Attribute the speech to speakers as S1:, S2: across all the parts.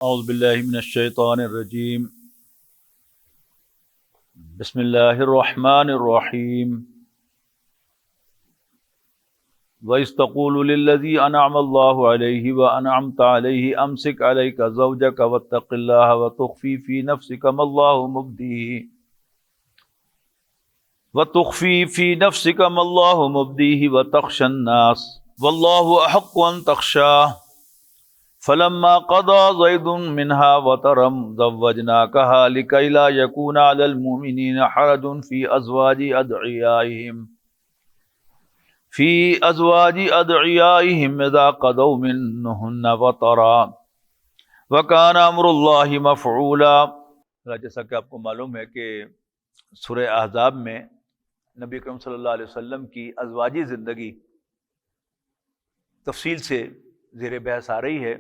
S1: اعوذ باللہ من الشیطان الرجیم بسم اللہ الرحمن الرحیم وَإِذْ تَقُولُ لِلَّذِي أَنْعَمَ اللَّهُ عَلَيْهِ وَأَنْعَمْتَ عَلَيْهِ أَمْسِكْ عَلَيْكَ زَوْجَكَ وَاتَّقِ اللَّهَ وَتُخْفِي فِي نَفْسِكَ مَا اللَّهُ مُبْدِيهِ وَتَخْشَى النَّاسَ وَاللَّهُ أَحَقُّ أَنْ تَخْشَاهُ فلما قضى زيد منها وطرا زوجناكها لكي لا يكون على المؤمنين حرج في أزواج أدعيائهم إذا قضوا منهن وطرا وكان أمر الله مفعولا۔ جیسا کہ آپ کو معلوم ہے کہ سورہ احزاب میں نبی اکرم صلی اللہ علیہ وسلم کی ازواجی زندگی تفصیل سے زیر بحث آ رہی ہے۔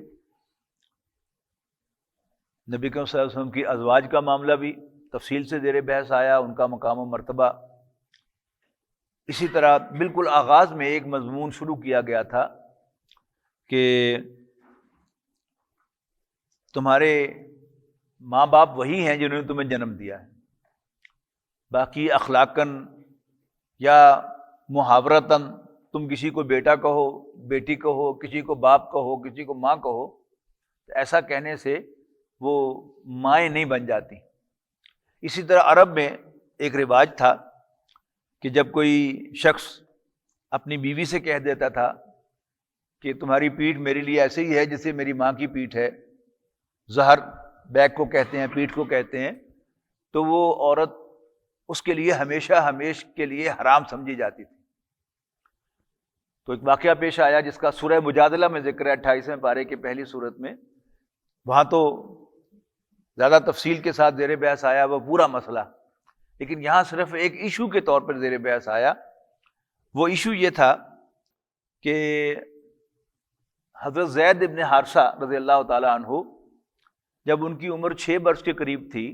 S1: نبی کریم صلی اللہ علیہ وسلم کی ازواج کا معاملہ بھی تفصیل سے زیر بحث آیا، ان کا مقام و مرتبہ۔ اسی طرح بالکل آغاز میں ایک مضمون شروع کیا گیا تھا کہ تمہارے ماں باپ وہی ہیں جنہوں نے تمہیں جنم دیا ہے، باقی اخلاقاً یا محاورتاً تم کسی کو بیٹا کہو، بیٹی کہو، کسی کو باپ کہو، کسی کو ماں کہو، تو ایسا کہنے سے وہ مائیں نہیں بن جاتی۔ اسی طرح عرب میں ایک رواج تھا کہ جب کوئی شخص اپنی بیوی سے کہہ دیتا تھا کہ تمہاری پیٹھ میرے لیے ایسے ہی ہے جیسے میری ماں کی پیٹھ ہے، ظہر بیک کو کہتے ہیں، پیٹھ کو کہتے ہیں، تو وہ عورت اس کے لیے ہمیشہ کے لیے حرام سمجھی جاتی تھی۔ تو ایک واقعہ پیش آیا جس کا سورہ مجادلہ میں ذکر ہے، 28ویں پارے کی پہلی سورت میں۔ وہاں تو زیادہ تفصیل کے ساتھ زیر بحث آیا وہ پورا مسئلہ، لیکن یہاں صرف ایک ایشو کے طور پر زیر بحث آیا۔ وہ ایشو یہ تھا کہ حضرت زید ابن حارثہ رضی اللہ تعالی عنہ جب ان کی عمر 6 برس کے قریب تھی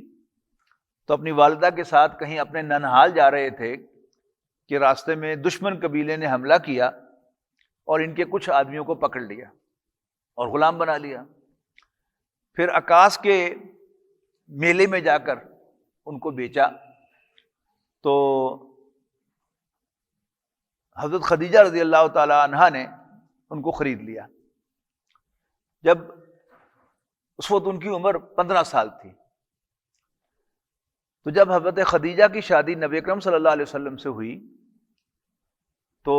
S1: تو اپنی والدہ کے ساتھ کہیں اپنے ننہال جا رہے تھے کہ راستے میں دشمن قبیلے نے حملہ کیا اور ان کے کچھ آدمیوں کو پکڑ لیا اور غلام بنا لیا۔ پھر عکاس کے میلے میں جا کر ان کو بیچا تو حضرت خدیجہ رضی اللہ تعالی عنہا نے ان کو خرید لیا۔ جب اس وقت ان کی عمر 15 سال تھی، تو جب حضرت خدیجہ کی شادی نبی اکرم صلی اللہ علیہ وسلم سے ہوئی تو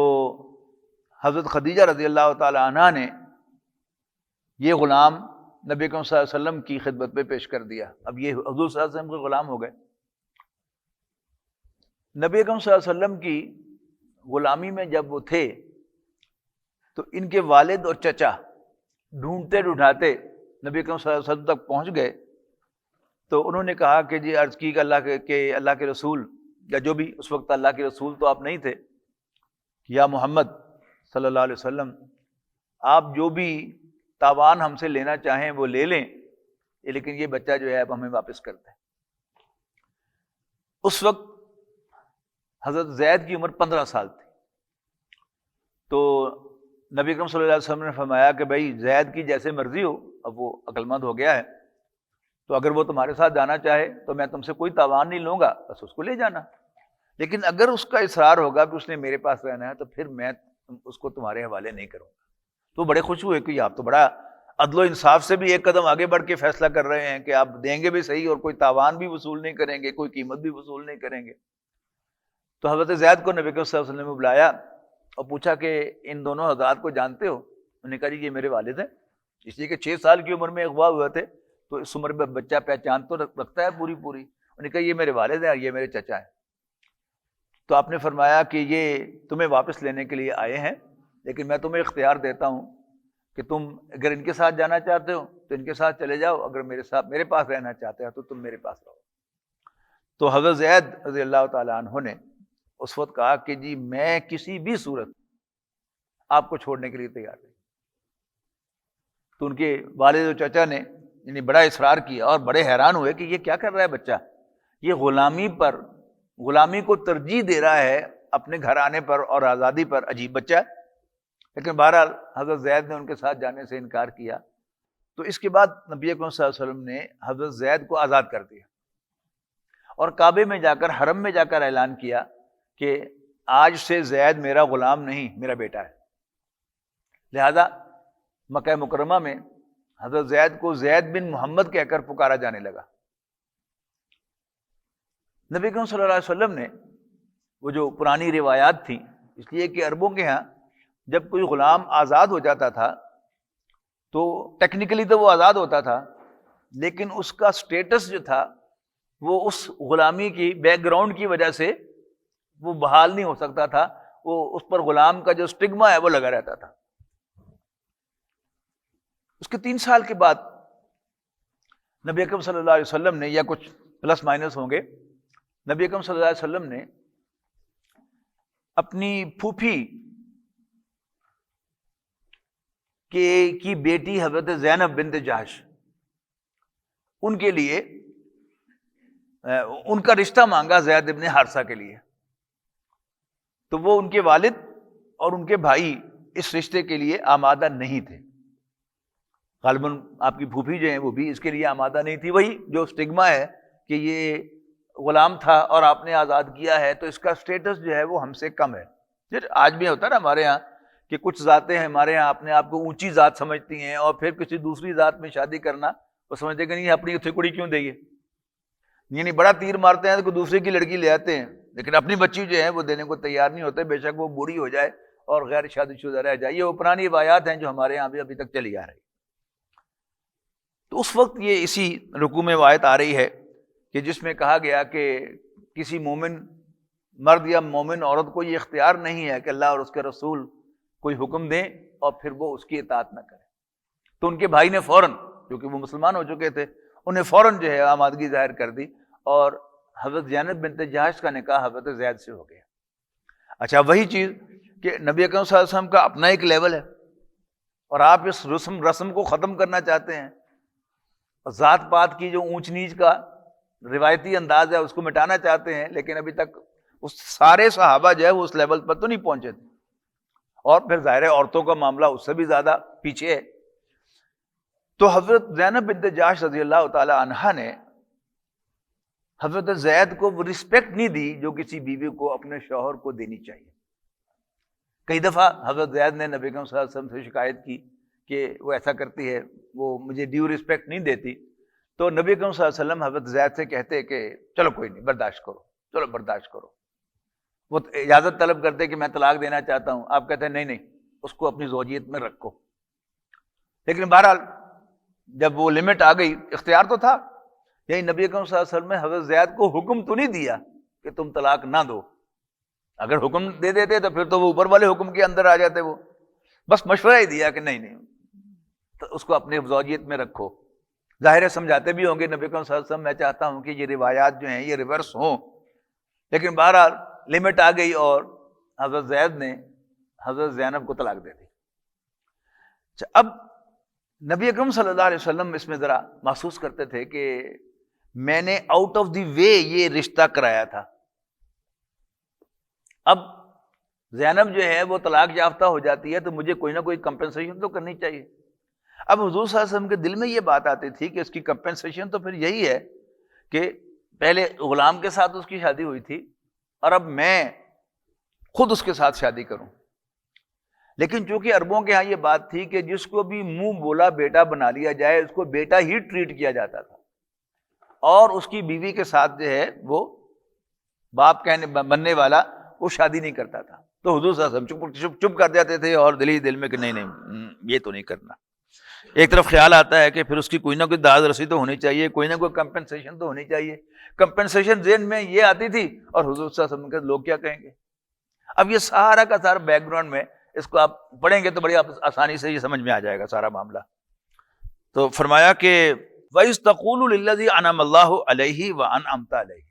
S1: حضرت خدیجہ رضی اللہ تعالی عنہا نے یہ غلام نبی اکرم صلی اللہ علیہ وسلم کی خدمت میں پیش کر دیا۔ اب یہ حضور صلی اللہ علیہ وسلم کے غلام ہو گئے۔ نبی اکرم صلی اللہ علیہ وسلم کی غلامی میں جب وہ تھے تو ان کے والد اور چچا ڈھونڈتے ڈھونڈاتے نبی اکرم صلی اللہ علیہ وسلم تک پہنچ گئے، تو انہوں نے کہا کہ جی عرض کی کہ اللہ کے رسول، یا جو بھی اس وقت اللہ کے رسول تو آپ نہیں تھے، یا محمد صلی اللہ علیہ وسلم، آپ جو بھی تاوان ہم سے لینا چاہیں وہ لے لیں، لیکن یہ بچہ جو ہے اب ہمیں واپس کر دیں۔ اس وقت حضرت زید کی عمر 15 سال تھی، تو نبی اکرم صلی اللہ علیہ وسلم نے فرمایا کہ بھائی زید کی جیسے مرضی ہو، اب وہ عقل مند ہو گیا ہے، تو اگر وہ تمہارے ساتھ جانا چاہے تو میں تم سے کوئی تاوان نہیں لوں گا، بس اس کو لے جانا، لیکن اگر اس کا اصرار ہوگا کہ اس نے میرے پاس رہنا ہے تو پھر میں اس کو تمہارے حوالے نہیں کروں گا۔ تو بڑے خوش ہوئے کہ آپ تو بڑا عدل و انصاف سے بھی ایک قدم آگے بڑھ کے فیصلہ کر رہے ہیں کہ آپ دیں گے بھی صحیح اور کوئی تاوان بھی وصول نہیں کریں گے، کوئی قیمت بھی وصول نہیں کریں گے۔ تو حضرت زید کو نبی صلی اللہ علیہ وسلم نے بلایا اور پوچھا کہ ان دونوں حضرات کو جانتے ہو؟ انہوں نے کہا جی یہ میرے والد ہیں، اس لیے کہ 6 سال کی عمر میں اغوا ہوئے تھے، تو اس عمر میں بچہ پہچان تو رکھتا ہے پوری۔ انہوں نے کہا یہ میرے والد ہیں اور یہ میرے چچا ہیں۔ تو آپ نے فرمایا کہ یہ تمہیں واپس لینے کے لیے آئے ہیں، لیکن میں تمہیں اختیار دیتا ہوں کہ تم اگر ان کے ساتھ جانا چاہتے ہو تو ان کے ساتھ چلے جاؤ، اگر میرے پاس رہنا چاہتے ہو تو تم میرے پاس رہو۔ تو حضرت زید رضی اللہ تعالی عنہ نے اس وقت کہا کہ جی میں کسی بھی صورت آپ کو چھوڑنے کے لیے تیار نہیں۔ تو ان کے والد و چچا نے یعنی بڑا اصرار کیا اور بڑے حیران ہوئے کہ یہ کیا کر رہا ہے بچہ، یہ غلامی کو ترجیح دے رہا ہے اپنے گھر آنے پر اور آزادی پر، عجیب بچہ ہے۔ لیکن بہرحال حضرت زید نے ان کے ساتھ جانے سے انکار کیا۔ تو اس کے بعد نبی اکرم صلی اللہ علیہ وسلم نے حضرت زید کو آزاد کر دیا اور کعبے میں جا کر، حرم میں جا کر اعلان کیا کہ آج سے زید میرا غلام نہیں، میرا بیٹا ہے۔ لہذا مکہ مکرمہ میں حضرت زید کو زید بن محمد کہہ کر پکارا جانے لگا۔ نبی اکرم صلی اللہ علیہ وسلم نے وہ جو پرانی روایات تھیں، اس لیے کہ عربوں کے ہاں جب کوئی غلام آزاد ہو جاتا تھا تو ٹیکنیکلی تو وہ آزاد ہوتا تھا، لیکن اس کا سٹیٹس جو تھا وہ اس غلامی کی بیک گراؤنڈ کی وجہ سے وہ بحال نہیں ہو سکتا تھا، وہ اس پر غلام کا جو سٹگما ہے وہ لگا رہتا تھا۔ اس کے 3 سال کے بعد نبی اکرم صلی اللہ علیہ وسلم نے، یا کچھ پلس مائنس ہوں گے، نبی اکرم صلی اللہ علیہ وسلم نے اپنی پھوپھی کی بیٹی حضرت زینب بنت جہش، ان کے لیے ان کا رشتہ مانگا زید ابن حارثہ کے لیے۔ تو وہ ان کے والد اور ان کے بھائی اس رشتے کے لیے آمادہ نہیں تھے، غالباً آپ کی پھوپھی جو ہیں وہ بھی اس کے لیے آمادہ نہیں تھی۔ وہی جو سٹگما ہے کہ یہ غلام تھا اور آپ نے آزاد کیا ہے تو اس کا سٹیٹس جو ہے وہ ہم سے کم ہے۔ آج بھی ہوتا ہے نا ہمارے ہاں کہ کچھ ذاتیں ہمارے ہاں اپنے آپ کو اونچی ذات سمجھتی ہیں، اور پھر کسی دوسری ذات میں شادی کرنا وہ سمجھتے کہ نہیں اپنی تھکڑی کیوں دے گے، یعنی بڑا تیر مارتے ہیں تو کوئی دوسرے کی لڑکی لے آتے ہیں، لیکن اپنی بچی جو ہے وہ دینے کو تیار نہیں ہوتے، بے شک وہ بوڑھی ہو جائے اور غیر شادی شدہ رہ جائے۔ یہ وہ پرانی روایات ہیں جو ہمارے یہاں بھی ابھی تک چلی آ رہی۔ تو اس وقت یہ اسی رکوع میں آیت آ رہی ہے کہ جس میں کہا گیا کہ کسی مومن مرد یا مومن عورت کو یہ اختیار نہیں ہے کہ اللہ اور اس کے رسول کوئی حکم دیں اور پھر وہ اس کی اطاعت نہ کرے۔ تو ان کے بھائی نے فوراً، کیونکہ وہ مسلمان ہو چکے تھے، انہیں فوراً جو ہے آمادگی ظاہر کر دی اور حضرت زینب بنت جہش کا نکاح حضرت زید سے ہو گیا۔ اچھا، وہی چیز کہ نبی اکرم صلی اللہ علیہ وسلم کا اپنا ایک لیول ہے اور آپ اس رسم کو ختم کرنا چاہتے ہیں، ذات پات کی جو اونچ نیچ کا روایتی انداز ہے اس کو مٹانا چاہتے ہیں، لیکن ابھی تک اس سارے صحابہ جو ہے وہ اس لیول پر تو نہیں پہنچے تھے، اور پھر ظاہر ہے عورتوں کا معاملہ اس سے بھی زیادہ پیچھے ہے۔ تو حضرت زینب بنت جہش رضی اللہ تعالی عنہا نے حضرت زید کو وہ رسپیکٹ نہیں دی جو کسی بیوی کو اپنے شوہر کو دینی چاہیے۔ کئی دفعہ حضرت زید نے نبی اکرم صلی اللہ علیہ وسلم سے شکایت کی کہ وہ ایسا کرتی ہے، وہ مجھے ڈیو رسپیکٹ نہیں دیتی، تو نبی اکرم صلی اللہ علیہ وسلم حضرت زید سے کہتے کہ چلو کوئی نہیں، برداشت کرو، چلو برداشت کرو۔ وہ اجازت طلب کرتے کہ میں طلاق دینا چاہتا ہوں، آپ کہتے ہیں نہیں نہیں، اس کو اپنی زوجیت میں رکھو۔ لیکن بہرحال جب وہ لمٹ آ گئی، اختیار تو تھا، یعنی نبی اکرم صلی اللہ علیہ وسلم نے حضرت زید کو حکم تو نہیں دیا کہ تم طلاق نہ دو، اگر حکم دے دیتے تو پھر تو وہ اوپر والے حکم کے اندر آ جاتے، وہ بس مشورہ ہی دیا کہ نہیں نہیں، تو اس کو اپنے زوجیت میں رکھو۔ ظاہر ہے سمجھاتے بھی ہوں گے نبی اکرم صلی اللہ علیہ وسلم، میں چاہتا ہوں کہ یہ روایات جو ہیں یہ ریورس ہوں، لیکن بہرحال لمٹ آ گئی اور حضرت زید نے حضرت زینب کو طلاق دے دی۔ اب نبی اکرم صلی اللہ علیہ وسلم اس میں ذرا محسوس کرتے تھے کہ میں نے آؤٹ آف دی وے یہ رشتہ کرایا تھا، اب زینب جو ہے وہ طلاق یافتہ ہو جاتی ہے تو مجھے کوئی نہ کوئی کمپنسیشن تو کرنی چاہیے۔ اب حضور صلی اللہ علیہ وسلم کے دل میں یہ بات آتی تھی کہ اس کی کمپنسیشن تو پھر یہی ہے کہ پہلے غلام کے ساتھ اس کی شادی ہوئی تھی اور اب میں خود اس کے ساتھ شادی کروں، لیکن چونکہ عربوں کے ہاں یہ بات تھی کہ جس کو بھی منہ بولا بیٹا بنا لیا جائے اس کو بیٹا ہی ٹریٹ کیا جاتا تھا، اور اس کی بیوی کے ساتھ جو ہے وہ باپ کہنے بننے والا وہ شادی نہیں کرتا تھا۔ تو حضور صلی اللہ علیہ وسلم چپ کر جاتے تھے اور دل میں کہ نہیں نہیں یہ تو نہیں کرنا۔ ایک طرف خیال آتا ہے کہ پھر اس کی کوئی نہ کوئی داد رسی تو ہونی چاہیے، کوئی نہ کوئی کمپنسیشن تو ہونی چاہیے۔ کمپنسیشن ذہن میں یہ آتی تھی اور حضور صلی اللہ علیہ وسلم کے لوگ کیا کہیں گے۔ اب یہ سارا کا سارا بیک گراؤنڈ میں اس کو آپ پڑھیں گے تو بڑی آسانی سے یہ سمجھ میں آ جائے گا سارا معاملہ۔ تو فرمایا کہ وَإِذْ تَقُولُ لِلَّذِي أَنْعَمَ اللَّهُ عَلَيْهِ وَأَنْعَمْتَ عَلَيْهِ،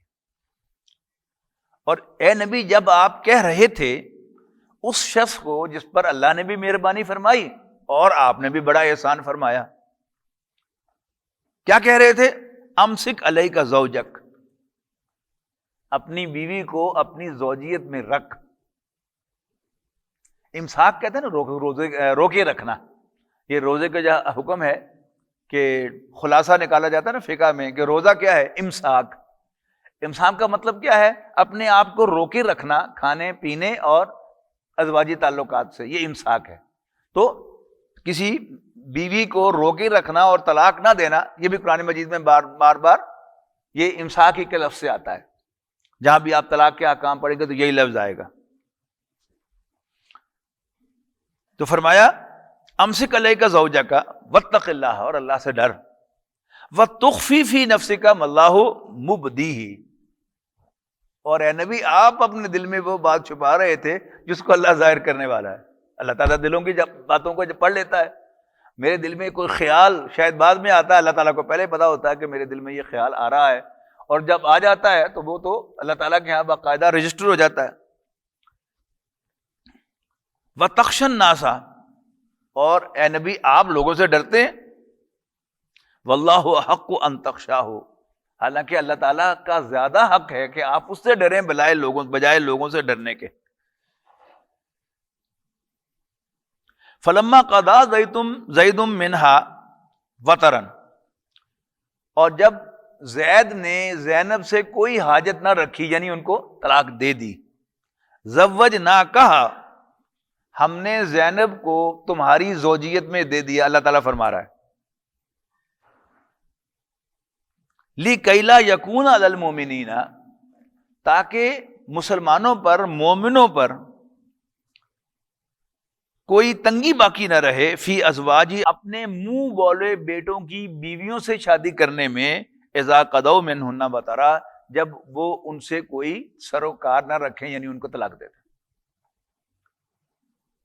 S1: اور اے نبی جب آپ کہہ رہے تھے اس شخص کو جس پر اللہ نے بھی مہربانی فرمائی اور آپ نے بھی بڑا احسان فرمایا، کیا کہہ رہے تھے؟ امسک علیک زوجک، اپنی بیوی کو اپنی زوجیت میں رکھ۔ امساک کہتے ہیں نا روزے روکے رکھنا، یہ روزے کا جو حکم ہے کہ خلاصہ نکالا جاتا ہے نا فقہ میں کہ روزہ کیا ہے؟ امساک. امساک کا مطلب کیا ہے؟ اپنے آپ کو روکے رکھنا کھانے پینے اور ازواجی تعلقات سے، یہ امساک ہے. تو کسی بیوی کو روکے رکھنا اور طلاق نہ دینا، یہ بھی قرآن مجید میں بار بار یہ امساک ہی کے لفظ سے آتا ہے. جہاں بھی آپ طلاق کے احکام پڑھیں گے تو یہی لفظ آئے گا. تو فرمایا امسک علیک زوجک واتق اللہ، اور اللہ سے ڈر. وتخفی فی نفسک ما اللہ مبدیہ، اور اے نبی آپ اپنے دل میں وہ بات چھپا رہے تھے جس کو اللہ ظاہر کرنے والا ہے. اللہ تعالیٰ دلوں کی باتوں کو جب پڑھ لیتا ہے. میرے دل میں کوئی خیال شاید بعد میں آتا ہے، اللہ تعالیٰ کو پہلے پتا ہوتا ہے کہ میرے دل میں یہ خیال آ رہا ہے، اور جب آ جاتا ہے تو وہ تو اللہ تعالیٰ کے یہاں باقاعدہ رجسٹر ہو جاتا ہے. وَتَخْشَ النَّاسَ، اور اے نبی آپ لوگوں سے ڈرتے ہیں. وَاللَّهُ أَحَقُّ أَن تَخْشَاهُ، حالانکہ اللہ تعالیٰ کا زیادہ حق ہے کہ آپ اس سے ڈریں بجائے لوگوں سے ڈرنے کے. فَلَمَّا قَضَىٰ زَيْدٌ مِّنْهَا وَطَرًا، اور جب زید نے زینب سے کوئی حاجت نہ رکھی، یعنی ان کو طلاق دے دی. زَوَّجْنَاكَهَا، ہم نے زینب کو تمہاری زوجیت میں دے دیا. اللہ تعالیٰ فرما رہا ہے لِكَيْ لَا يَكُونَ عَلَى الْمُؤْمِنِينَ، تاکہ مسلمانوں پر، مومنوں پر کوئی تنگی باقی نہ رہے، فی ازواجی، اپنے منہ بولے بیٹوں کی بیویوں سے شادی کرنے میں، اذا قضوا منہن وطرا، جب وہ ان سے کوئی سروکار نہ رکھیں، یعنی ان کو طلاق دے دیں.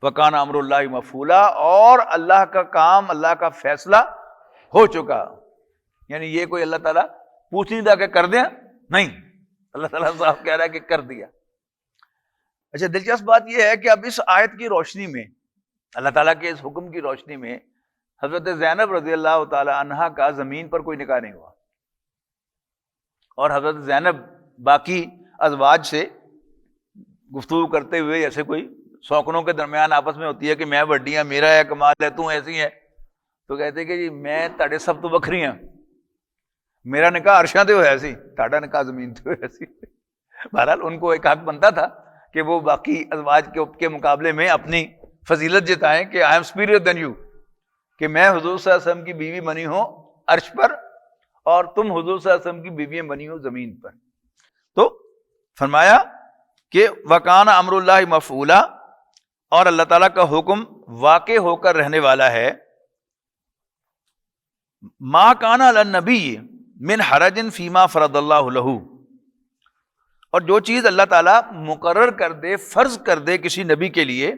S1: وکان امر اللہ مفعولا، اور اللہ کا کام، اللہ کا فیصلہ ہو چکا. یعنی یہ کوئی اللہ تعالیٰ پوچھ نہیں تھا کہ کر دیں، نہیں، اللہ تعالیٰ صاحب کہہ رہا ہے کہ کر دیا. اچھا دلچسپ بات یہ ہے کہ اب اس آیت کی روشنی میں، اللہ تعالیٰ کے اس حکم کی روشنی میں، حضرت زینب رضی اللہ تعالی عنہا کا زمین پر کوئی نکاح نہیں ہوا، اور حضرت زینب باقی ازواج سے گفتگو کرتے ہوئے، جیسے کوئی سوکنوں کے درمیان آپس میں ہوتی ہے کہ میں وڈی ہوں، میرا ہے کمال ہے، تو ایسی ہے، تو کہتے کہ جی میں تاڑے سب تو بکھری ہیں، میرا نکاح عرشاں تے ہویا سی، تاڑا نکاح زمین تے ہویا سی. بہرحال ان کو ایک حق بنتا تھا کہ وہ باقی ازواج کے مقابلے میں اپنی فضیلت جتائیں کہ I am superior than you, کہ میں حضور صلی اللہ علیہ وسلم کی بیوی بنی ہوں عرش پر، اور تم حضور صلی اللہ علیہ وسلم کی بیویاں بنی ہو زمین پر. تو فرمایا کہ وکان امر اللہ مفعولا، اور اللہ تعالیٰ کا حکم واقع ہو کر رہنے والا ہے. ما کان علی النبی من حرج فیما فرض اللہ لہ، اور جو چیز اللہ تعالیٰ مقرر کر دے، فرض کر دے کسی نبی کے لیے،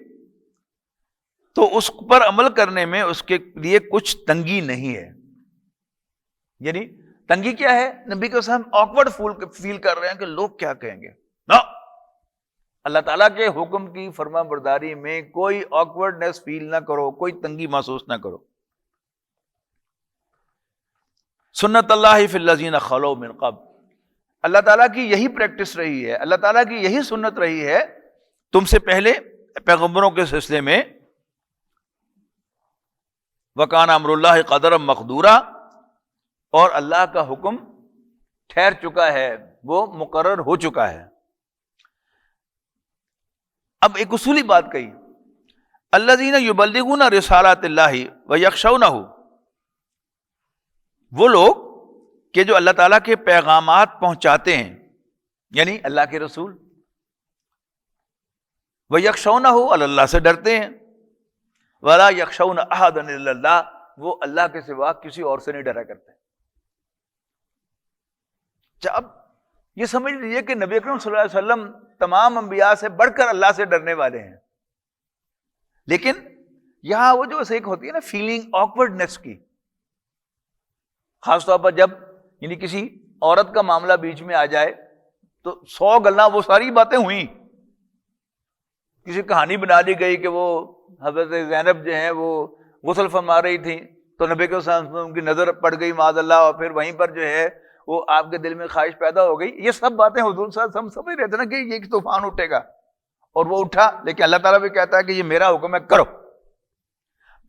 S1: تو اس پر عمل کرنے میں اس کے لیے کچھ تنگی نہیں ہے. یعنی تنگی کیا ہے؟ نبی کے ساتھ آکورڈ فیل کر رہے ہیں کہ لوگ کیا کہیں گے. نو، اللہ تعالیٰ کے حکم کی فرما برداری میں کوئی آکورڈنیس فیل نہ کرو، کوئی تنگی محسوس نہ کرو. سنت اللہ فی الذین خلو من قبل، اللہ تعالیٰ کی یہی پریکٹس رہی ہے، اللہ تعالیٰ کی یہی سنت رہی ہے تم سے پہلے پیغمبروں کے سلسلے میں. وکان امر اللہ قدرا مقدورا، اور اللہ کا حکم ٹھہر چکا ہے، وہ مقرر ہو چکا ہے. اب ایک اصولی بات کہی، الذین یبلغون رسالات اللہ ویخشونہ، وہ لوگ کہ جو اللہ تعالیٰ کے پیغامات پہنچاتے ہیں، یعنی اللہ کے رسول، ویخشونہ، اللہ سے ڈرتے ہیں، ولا یخشون احدا الا اللہ، وہ اللہ کے سوا کسی اور سے نہیں ڈرا کرتے. اب یہ سمجھ لیجیے کہ نبی اکرم صلی اللہ علیہ وسلم تمام انبیاء سے بڑھ کر اللہ سے ڈرنے والے ہیں. لیکن یہاں وہ جو ایک ہوتی ہے نا فیلنگ آکورڈنیس کی، خاص طور پر جب یعنی کسی عورت کا معاملہ بیچ میں آ جائے تو 100 گلاں، وہ ساری باتیں ہوئیں. کسی کہانی بنا دی گئی کہ وہ حضرت زینب جو ہیں وہ غسل فرما رہی تھیں تو نبی کے وسلم کی نظر پڑ گئی معاذ اللہ، اور پھر وہیں پر جو ہے وہ آپ کے دل میں خواہش پیدا ہو گئی. یہ سب باتیں حضور صلی اللہ علیہ وسلم سمجھ رہے تھے نا کہ یہ ایک طوفان اٹھے گا، اور وہ اٹھا، لیکن اللہ تعالیٰ بھی کہتا ہے کہ یہ میرا حکم ہے، کرو.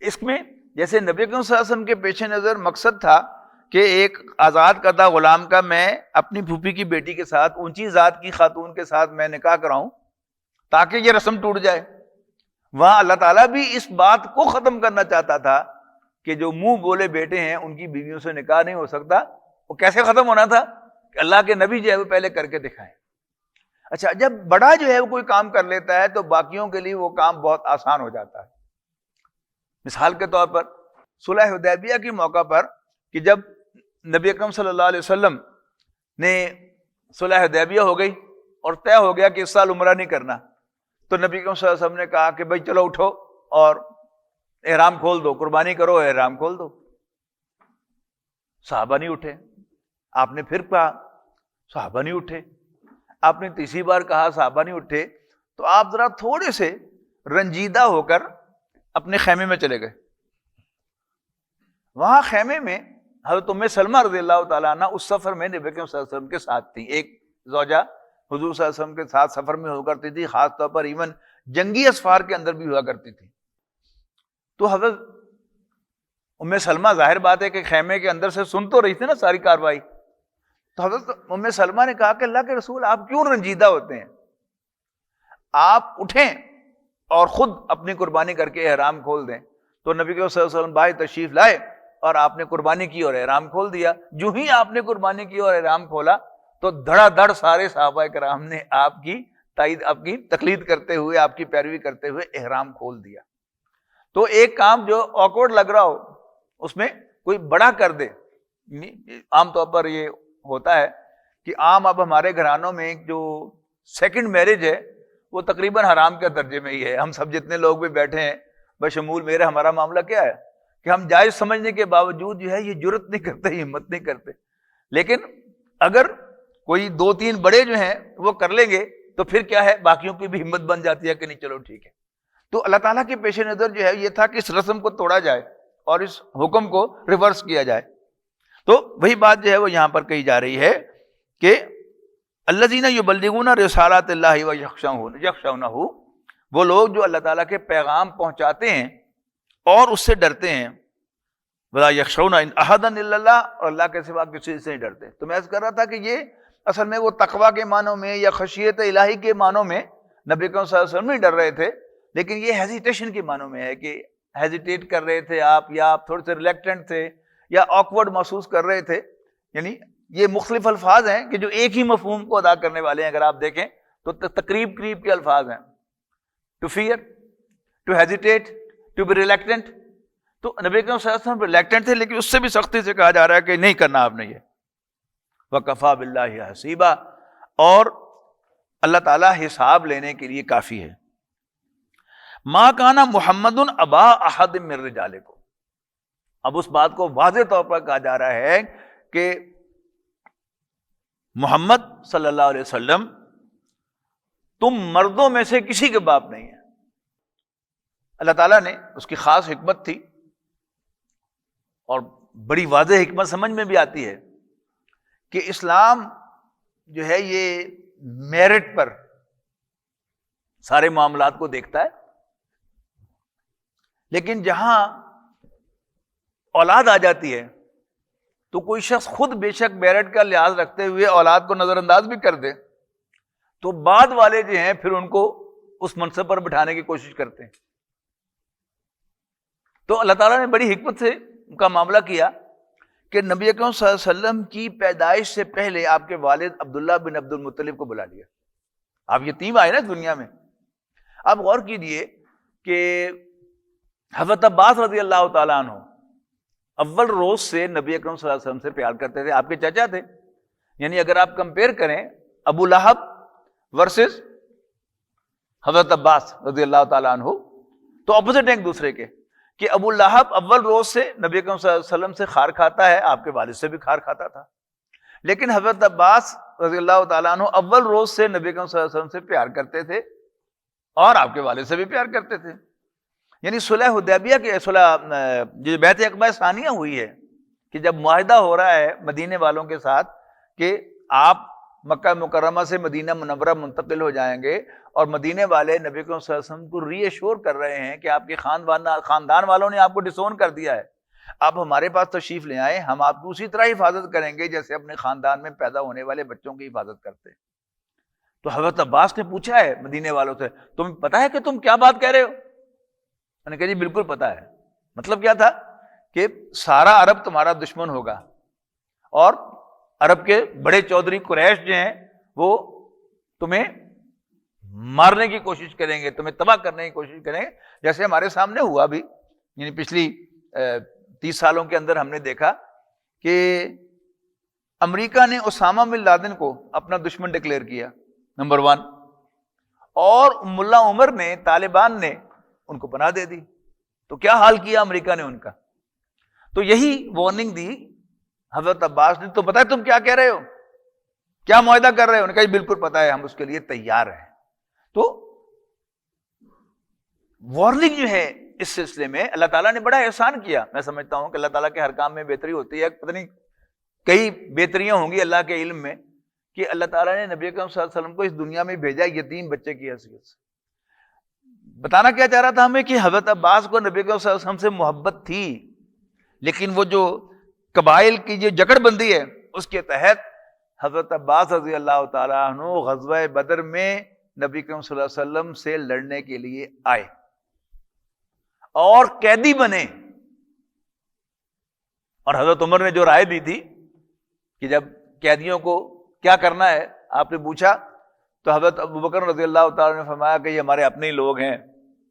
S1: اس میں جیسے نبی اکرم صلی اللہ علیہ وسلم کے پیش نظر مقصد تھا کہ ایک آزاد کردہ غلام کا میں اپنی پھوپھی کی بیٹی کے ساتھ اونچی ذات کی خاتون کے ساتھ میں نکاح کراؤں تاکہ یہ رسم ٹوٹ جائے، وہاں اللہ تعالیٰ بھی اس بات کو ختم کرنا چاہتا تھا کہ جو منہ بولے بیٹے ہیں ان کی بیویوں سے نکاح نہیں ہو سکتا۔ وہ کیسے ختم ہونا تھا کہ اللہ کے نبی جو ہے وہ پہلے کر کے دکھائیں۔ اچھا، جب بڑا جو ہے وہ کوئی کام کر لیتا ہے تو باقیوں کے لیے وہ کام بہت آسان ہو جاتا ہے۔ مثال کے طور پر صلح حدیبیہ کے موقع پر کہ جب نبی اکرم صلی اللہ علیہ وسلم نے صلح حدیبیہ ہو گئی اور طے ہو گیا کہ اس سال عمرہ نہیں کرنا، تو نبی اکرم صلی اللہ علیہ وسلم نے کہا کہ بھائی چلو اٹھو اور احرام کھول دو، قربانی کرو، احرام کھول دو۔ صحابہ نہیں اٹھے، آپ نے پھر کہا، صحابہ نہیں اٹھے، آپ نے تیسری بار کہا، صحابہ نہیں اٹھے، تو آپ ذرا تھوڑے سے رنجیدہ ہو کر اپنے خیمے میں چلے گئے۔ وہاں خیمے میں حضرت ام سلمہ رضی اللہ تعالیٰ عنہ اس سفر میں نبی اکرم صلی اللہ علیہ وسلم کے ساتھ تھی۔ ایک زوجہ حضور صلی اللہ علیہ وسلم کے ساتھ سفر میں ہوا کرتی تھی، خاص طور پر ایون جنگی اسفار کے اندر بھی ہوا کرتی تھی۔ تو حضرت ام سلمہ ظاہر بات ہے کہ خیمے کے اندر سے سن تو رہی تھی نا ساری کاروائی، تو حضرت ام سلمہ نے کہا کہ اللہ کے رسول آپ کیوں رنجیدہ ہوتے ہیں، آپ اٹھیں اور خود اپنی قربانی کر کے احرام کھول دیں۔ تو نبی صلی اللہ علیہ وسلم باہر تشریف لائے اور آپ نے قربانی کی اور احرام کھول دیا۔ جو ہی آپ نے قربانی کی اور احرام کھولا تو دھڑا دھڑ سارے صحابہ کرام نے آپ کی تائید، آپ کی تقلید کرتے ہوئے، آپ کی پیروی کرتے ہوئے احرام کھول دیا۔ تو ایک کام جو آکورڈ لگ رہا ہو اس میں کوئی بڑا کر دے، عام طور پر یہ ہوتا ہے کہ عام اب ہمارے گھرانوں میں جو سیکنڈ میرج ہے وہ تقریباً حرام کے درجے میں ہی ہے۔ ہم سب جتنے لوگ بھی بیٹھے ہیں بشمول میرے، ہمارا معاملہ کیا ہے کہ ہم جائز سمجھنے کے باوجود جو ہے یہ جرت نہیں کرتے، ہمت نہیں کرتے۔ لیکن اگر کوئی دو تین بڑے جو ہیں وہ کر لیں گے تو پھر کیا ہے، باقیوں کی بھی ہمت بن جاتی ہے کہ نہیں چلو ٹھیک ہے۔ تو اللہ تعالیٰ کے پیش نظر جو ہے یہ تھا کہ اس رسم کو توڑا جائے اور اس حکم کو ریورس کیا جائے۔ تو وہی بات جو ہے وہ یہاں پر کہی جا رہی ہے کہ الذین یبلغون رسالات اللہ ویخشونہ، وہ لوگ جو اللہ تعالیٰ کے پیغام پہنچاتے ہیں اور اس سے ڈرتے ہیں، ولا یخشون احدا الا اللہ، اور اللہ کے سوا کسی سے نہیں ڈرتے۔ تو میں عرض کر رہا تھا کہ یہ اصل میں وہ تقویٰ کے معنوں میں یا خشیت الہی کے معنوں میں نبی کریم صلی اللہ علیہ وسلم نہیں ڈر رہے تھے، لیکن یہ ہیزیٹیشن کے معنوں میں ہے کہ ہیزیٹیٹ کر رہے تھے آپ، یا آپ تھوڑے سے ریلیکٹنٹ تھے یا آکورڈ محسوس کر رہے تھے۔ یعنی یہ مختلف الفاظ ہیں کہ جو ایک ہی مفہوم کو ادا کرنے والے ہیں۔ اگر آپ دیکھیں تو تقریب کے الفاظ ہیں، to fear, to hesitate, to be reluctant. تو نبی کریم صلی اللہ علیہ وسلم ریلیکٹنٹ تھے، لیکن اس سے بھی سختی سے کہا جا رہا ہے کہ نہیں کرنا آپ نے یہ۔ وَكَفَى بِاللَّهِ حَسِيبًا، اور اللہ تعالیٰ حساب لینے کے لیے کافی ہے۔ مَا كَانَ مُحَمَّدٌ أَبَا أَحَدٍ مِّن رِجَالِكُمْ، اب اس بات کو واضح طور پر کہا جا رہا ہے کہ محمد صلی اللہ علیہ وسلم تم مردوں میں سے کسی کے باپ نہیں ہیں۔ اللہ تعالیٰ نے اس کی خاص حکمت تھی، اور بڑی واضح حکمت سمجھ میں بھی آتی ہے کہ اسلام جو ہے یہ میرٹ پر سارے معاملات کو دیکھتا ہے، لیکن جہاں اولاد آ جاتی ہے تو کوئی شخص خود بے شک میرٹ کا لحاظ رکھتے ہوئے اولاد کو نظر انداز بھی کر دے تو بعد والے جو ہیں پھر ان کو اس منصب پر بٹھانے کی کوشش کرتے ہیں۔ تو اللہ تعالیٰ نے بڑی حکمت سے ان کا معاملہ کیا کہ نبی اکرم صلی اللہ علیہ وسلم کی پیدائش سے پہلے آپ کے والد عبداللہ بن عبد المطلب کو بلا لیا۔ آپ یتیم آئے نا دنیا میں۔ آپ غور کیجئے کہ حضرت عباس رضی اللہ تعالیٰ عنہ اول روز سے نبی اکرم صلی اللہ علیہ وسلم سے پیار کرتے تھے، آپ کے چچا تھے۔ یعنی اگر آپ کمپیئر کریں ابو لہب ورسز حضرت عباس رضی اللہ تعالیٰ عنہ، تو اپوزٹ ہیں ایک دوسرے کے، کہ ابو لہب اول روز سے نبی اکرم صلی اللہ علیہ وسلم سے کھار کھاتا ہے، آپ کے والد سے بھی کھار کھاتا تھا، لیکن حضرت عباس رضی اللہ تعالیٰ عنہ اول روز سے نبی اکرم صلی اللہ علیہ وسلم سے پیار کرتے تھے اور آپ کے والد سے بھی پیار کرتے تھے۔ یعنی صلح حدیبیہ کے جو بیعت عقبہ ثانیہ ہوئی ہے کہ جب معاہدہ ہو رہا ہے مدینے والوں کے ساتھ کہ آپ مکہ مکرمہ سے مدینہ منورہ منتقل ہو جائیں گے اور مدینے والے نبی کریم صلی اللہ علیہ وسلم کو ری ایشور کر رہے ہیں کہ آپ کے خاندان والوں نے آپ کو ڈسون کر دیا ہے، آپ ہمارے پاس تشریف لے آئیں، ہم آپ کو اسی طرح حفاظت کریں گے جیسے اپنے خاندان میں پیدا ہونے والے بچوں کی حفاظت کرتے ہیں۔ تو حضرت عباس نے پوچھا ہے مدینے والوں سے، تمہیں پتا ہے کہ تم کیا بات کہہ رہے ہو؟ انہوں نے کہا جی بالکل پتا ہے۔ مطلب کیا تھا کہ سارا عرب تمہارا دشمن ہوگا اور عرب کے بڑے چودھری قریش جو ہیں وہ تمہیں مارنے کی کوشش کریں گے، تمہیں تباہ کرنے کی کوشش کریں گے، جیسے ہمارے سامنے ہوا بھی، یعنی پچھلی 30 سالوں کے اندر ہم نے دیکھا کہ امریکہ نے اسامہ بن لادن کو اپنا دشمن ڈکلیئر کیا، نمبر 1، اور ملا عمر نے، طالبان نے ان کو پناہ دے دی۔ تو کیا حال کیا امریکہ نے ان کا؟ تو یہی وارننگ دی حضرت عباس نے، تو پتہ ہے تم کیا کہہ رہے ہو، کیا معاہدہ کر رہے ہو؟ انہوں نے کہا بالکل پتہ ہے، ہم اس کے لیے تیار ہیں۔ تو وارننگ جو ہے اس سلسلے میں اللہ تعالیٰ نے بڑا احسان کیا۔ میں سمجھتا ہوں کہ اللہ تعالیٰ کے ہر کام میں بہتری ہوتی ہے، پتہ نہیں کئی بہتریاں ہوں گی اللہ کے علم میں، کہ اللہ تعالیٰ نے نبی اکرم صلی اللہ علیہ وسلم کو اس دنیا میں بھیجا یتیم بچے کی حیثیت سے۔ بتانا کیا چاہ رہا تھا ہمیں کہ حضرت عباس کو نبی اکرم صلی اللہ علیہ وسلم سے محبت تھی، لیکن وہ جو قبائل کی جو جکڑ بندی ہے اس کے تحت حضرت عباس رضی اللہ تعالیٰ عنہ غزوہ بدر میں نبی کریم صلی اللہ علیہ وسلم سے لڑنے کے لیے آئے اور قیدی بنے۔ اور حضرت عمر نے جو رائے دی تھی کہ جب قیدیوں کو کیا کرنا ہے آپ نے پوچھا، تو حضرت ابوبکر رضی اللہ تعالیٰ نے فرمایا کہ یہ ہمارے اپنے ہی لوگ ہیں،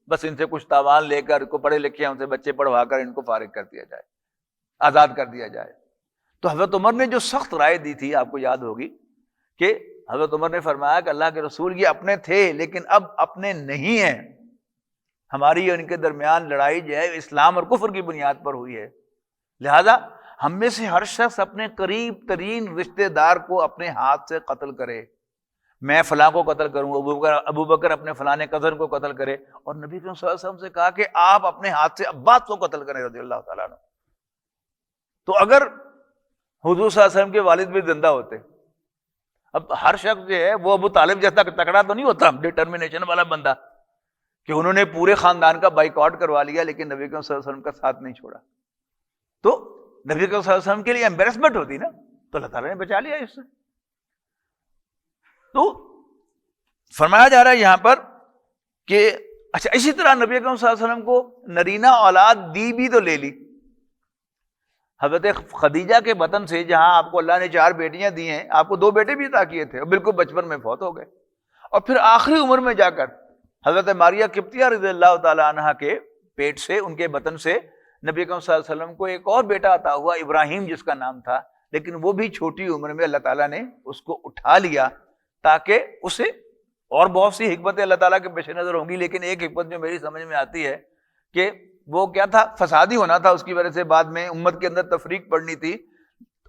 S1: بس ان سے کچھ تاوان لے کر، کو پڑھے لکھے ہیں ان سے بچے پڑھوا کر ان کو فارغ کر دیا جائے، آزاد کر دیا جائے۔ تو حضرت عمر نے جو سخت رائے دی تھی آپ کو یاد ہوگی کہ حضرت عمر نے فرمایا کہ اللہ کے رسول یہ اپنے تھے لیکن اب اپنے نہیں ہیں، ہماری اور ان کے درمیان لڑائی جو ہے اسلام اور کفر کی بنیاد پر ہوئی ہے، لہذا ہم میں سے ہر شخص اپنے قریب ترین رشتہ دار کو اپنے ہاتھ سے قتل کرے، میں فلاں کو قتل کروں، ابو بکر اپنے فلاں کزن کو قتل کرے، اور نبی صلی اللہ علیہ وسلم سے کہا کہ آپ اپنے ہاتھ سے عباس کو قتل کریں رضی اللہ تعالیٰ عنہ۔ تو اگر حضور صلی اللہ علیہ وسلم کے والد بھی زندہ ہوتے، اب ہر شخص جو ہے وہ ابو طالب جیسا تکڑا تو نہیں ہوتا، ڈٹرمنیشن والا بندہ، کہ انہوں نے پورے خاندان کا بائیکاٹ کروا لیا لیکن نبی کریم صلی اللہ علیہ وسلم کا ساتھ نہیں چھوڑا، تو نبی کریم صلی اللہ علیہ وسلم کے لیے ایمبیرسمنٹ ہوتی نا، تو اللہ تعالیٰ نے بچا لیا اس سے۔ تو فرمایا جا رہا ہے یہاں پر کہ اچھا اسی طرح نبی کریم صلی اللہ علیہ وسلم کو نرینہ اولاد دی بھی تو لے لی۔ حضرت خدیجہ کے بطن سے جہاں آپ کو اللہ نے 4 بیٹیاں دی ہیں، آپ کو 2 بیٹے بھی عطا کیے تھے اور بالکل بچپن میں فوت ہو گئے، اور پھر آخری عمر میں جا کر حضرت ماریہ قبطیہ رضی اللہ تعالیٰ عنہ کے پیٹ سے، ان کے بطن سے نبی کریم صلی اللہ علیہ وسلم کو ایک اور بیٹا عطا ہوا، ابراہیم جس کا نام تھا، لیکن وہ بھی چھوٹی عمر میں اللہ تعالیٰ نے اس کو اٹھا لیا تاکہ اسے، اور بہت سی حکمتیں اللہ تعالیٰ کے پیش نظر ہوں گی، لیکن ایک حکمت جو میری سمجھ میں آتی ہے کہ وہ کیا تھا، فسادی ہونا تھا، اس کی وجہ سے بعد میں امت کے اندر تفریق پڑنی تھی،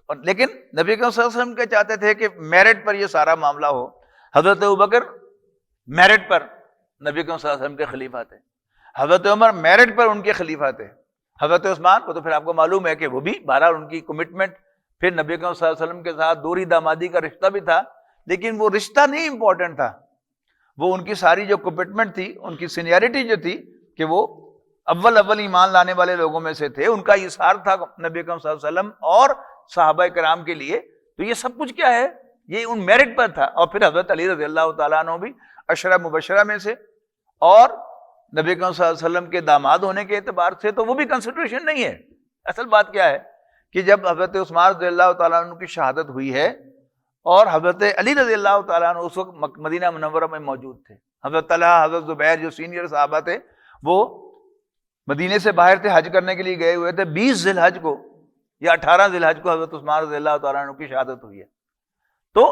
S1: لیکن نبی کریم صلی اللہ علیہ وسلم کیا چاہتے تھے کہ میرٹ پر یہ سارا معاملہ ہو۔ حضرت ابوبکر میرٹ پر نبی کریم صلی اللہ علیہ وسلم کے خلیفہ تھے، حضرت عمر میرٹ پر ان کے خلیفہ تھے، حضرت عثمان وہ تو پھر آپ کو معلوم ہے کہ وہ بھی بہرحال ان کی کمٹمنٹ پھر نبی کریم صلی اللہ علیہ وسلم کے ساتھ دوری دامادی کا رشتہ بھی تھا، لیکن وہ رشتہ نہیں امپورٹنٹ تھا، وہ ان کی ساری جو کمٹمنٹ تھی، ان کی سینیئرٹی جو تھی کہ وہ اول ایمان لانے والے لوگوں میں سے تھے، ان کا اظہار تھا نبی کریم صلی اللہ علیہ وسلم اور صحابہ کرام کے لیے، تو یہ سب کچھ کیا ہے، یہ ان میرٹ پر تھا۔ اور پھر حضرت علی رضی اللہ تعالیٰ عنہ بھی عشرہ مبشرہ میں سے، اور نبی کریم صلی اللہ علیہ وسلم کے داماد ہونے کے اعتبار سے تو وہ بھی کنسیڈریشن نہیں ہے۔ اصل بات کیا ہے کہ جب حضرت عثمان رضی اللہ تعالیٰ عنہ کی شہادت ہوئی ہے اور حضرت علی رضی اللہ تعالیٰ عنہ اس وقت مدینہ منورہ میں موجود تھے، حضرت طلحہ، حضرت زبیر جو سینئر صحابہ تھے وہ مدینے سے باہر تھے، حج کرنے کے لیے گئے ہوئے تھے، 20 ذی الحج کو یا 18 ذی الحج کو حضرت عثمان رضی اللہ تعالیٰ عنہ کی شہادت ہوئی ہے، تو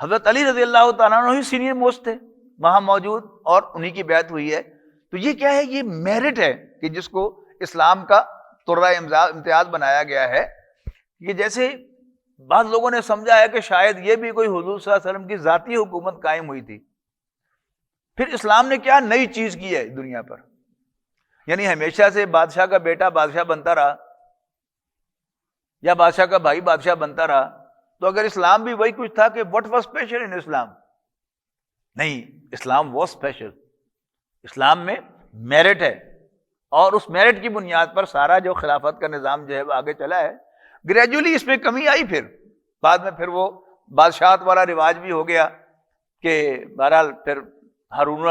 S1: حضرت علی رضی اللہ تعالیٰ عنہ ہی سینئر موسٹ تھے وہاں موجود، اور انہی کی بیعت ہوئی ہے۔ تو یہ کیا ہے، یہ میرٹ ہے کہ جس کو اسلام کا ترہ امتیاز بنایا گیا ہے، کہ جیسے بعض لوگوں نے سمجھا ہے کہ شاید یہ بھی کوئی حضور صلی اللہ علیہ وسلم کی ذاتی حکومت قائم ہوئی تھی، پھر اسلام نے کیا نئی چیز کی ہے دنیا پر، یعنی ہمیشہ سے بادشاہ کا بیٹا بادشاہ بنتا رہا یا بادشاہ کا بھائی بادشاہ بنتا رہا، تو اگر اسلام بھی وہی کچھ تھا کہ what was special in اسلام؟ نہیں، اسلام was special. اسلام میں میرٹ ہے، اور اس میرٹ کی بنیاد پر سارا جو خلافت کا نظام جو ہے وہ آگے چلا ہے. گریجولی اس میں کمی آئی، پھر بعد میں پھر وہ بادشاہت والا رواج بھی ہو گیا کہ بہرحال پھر ہارون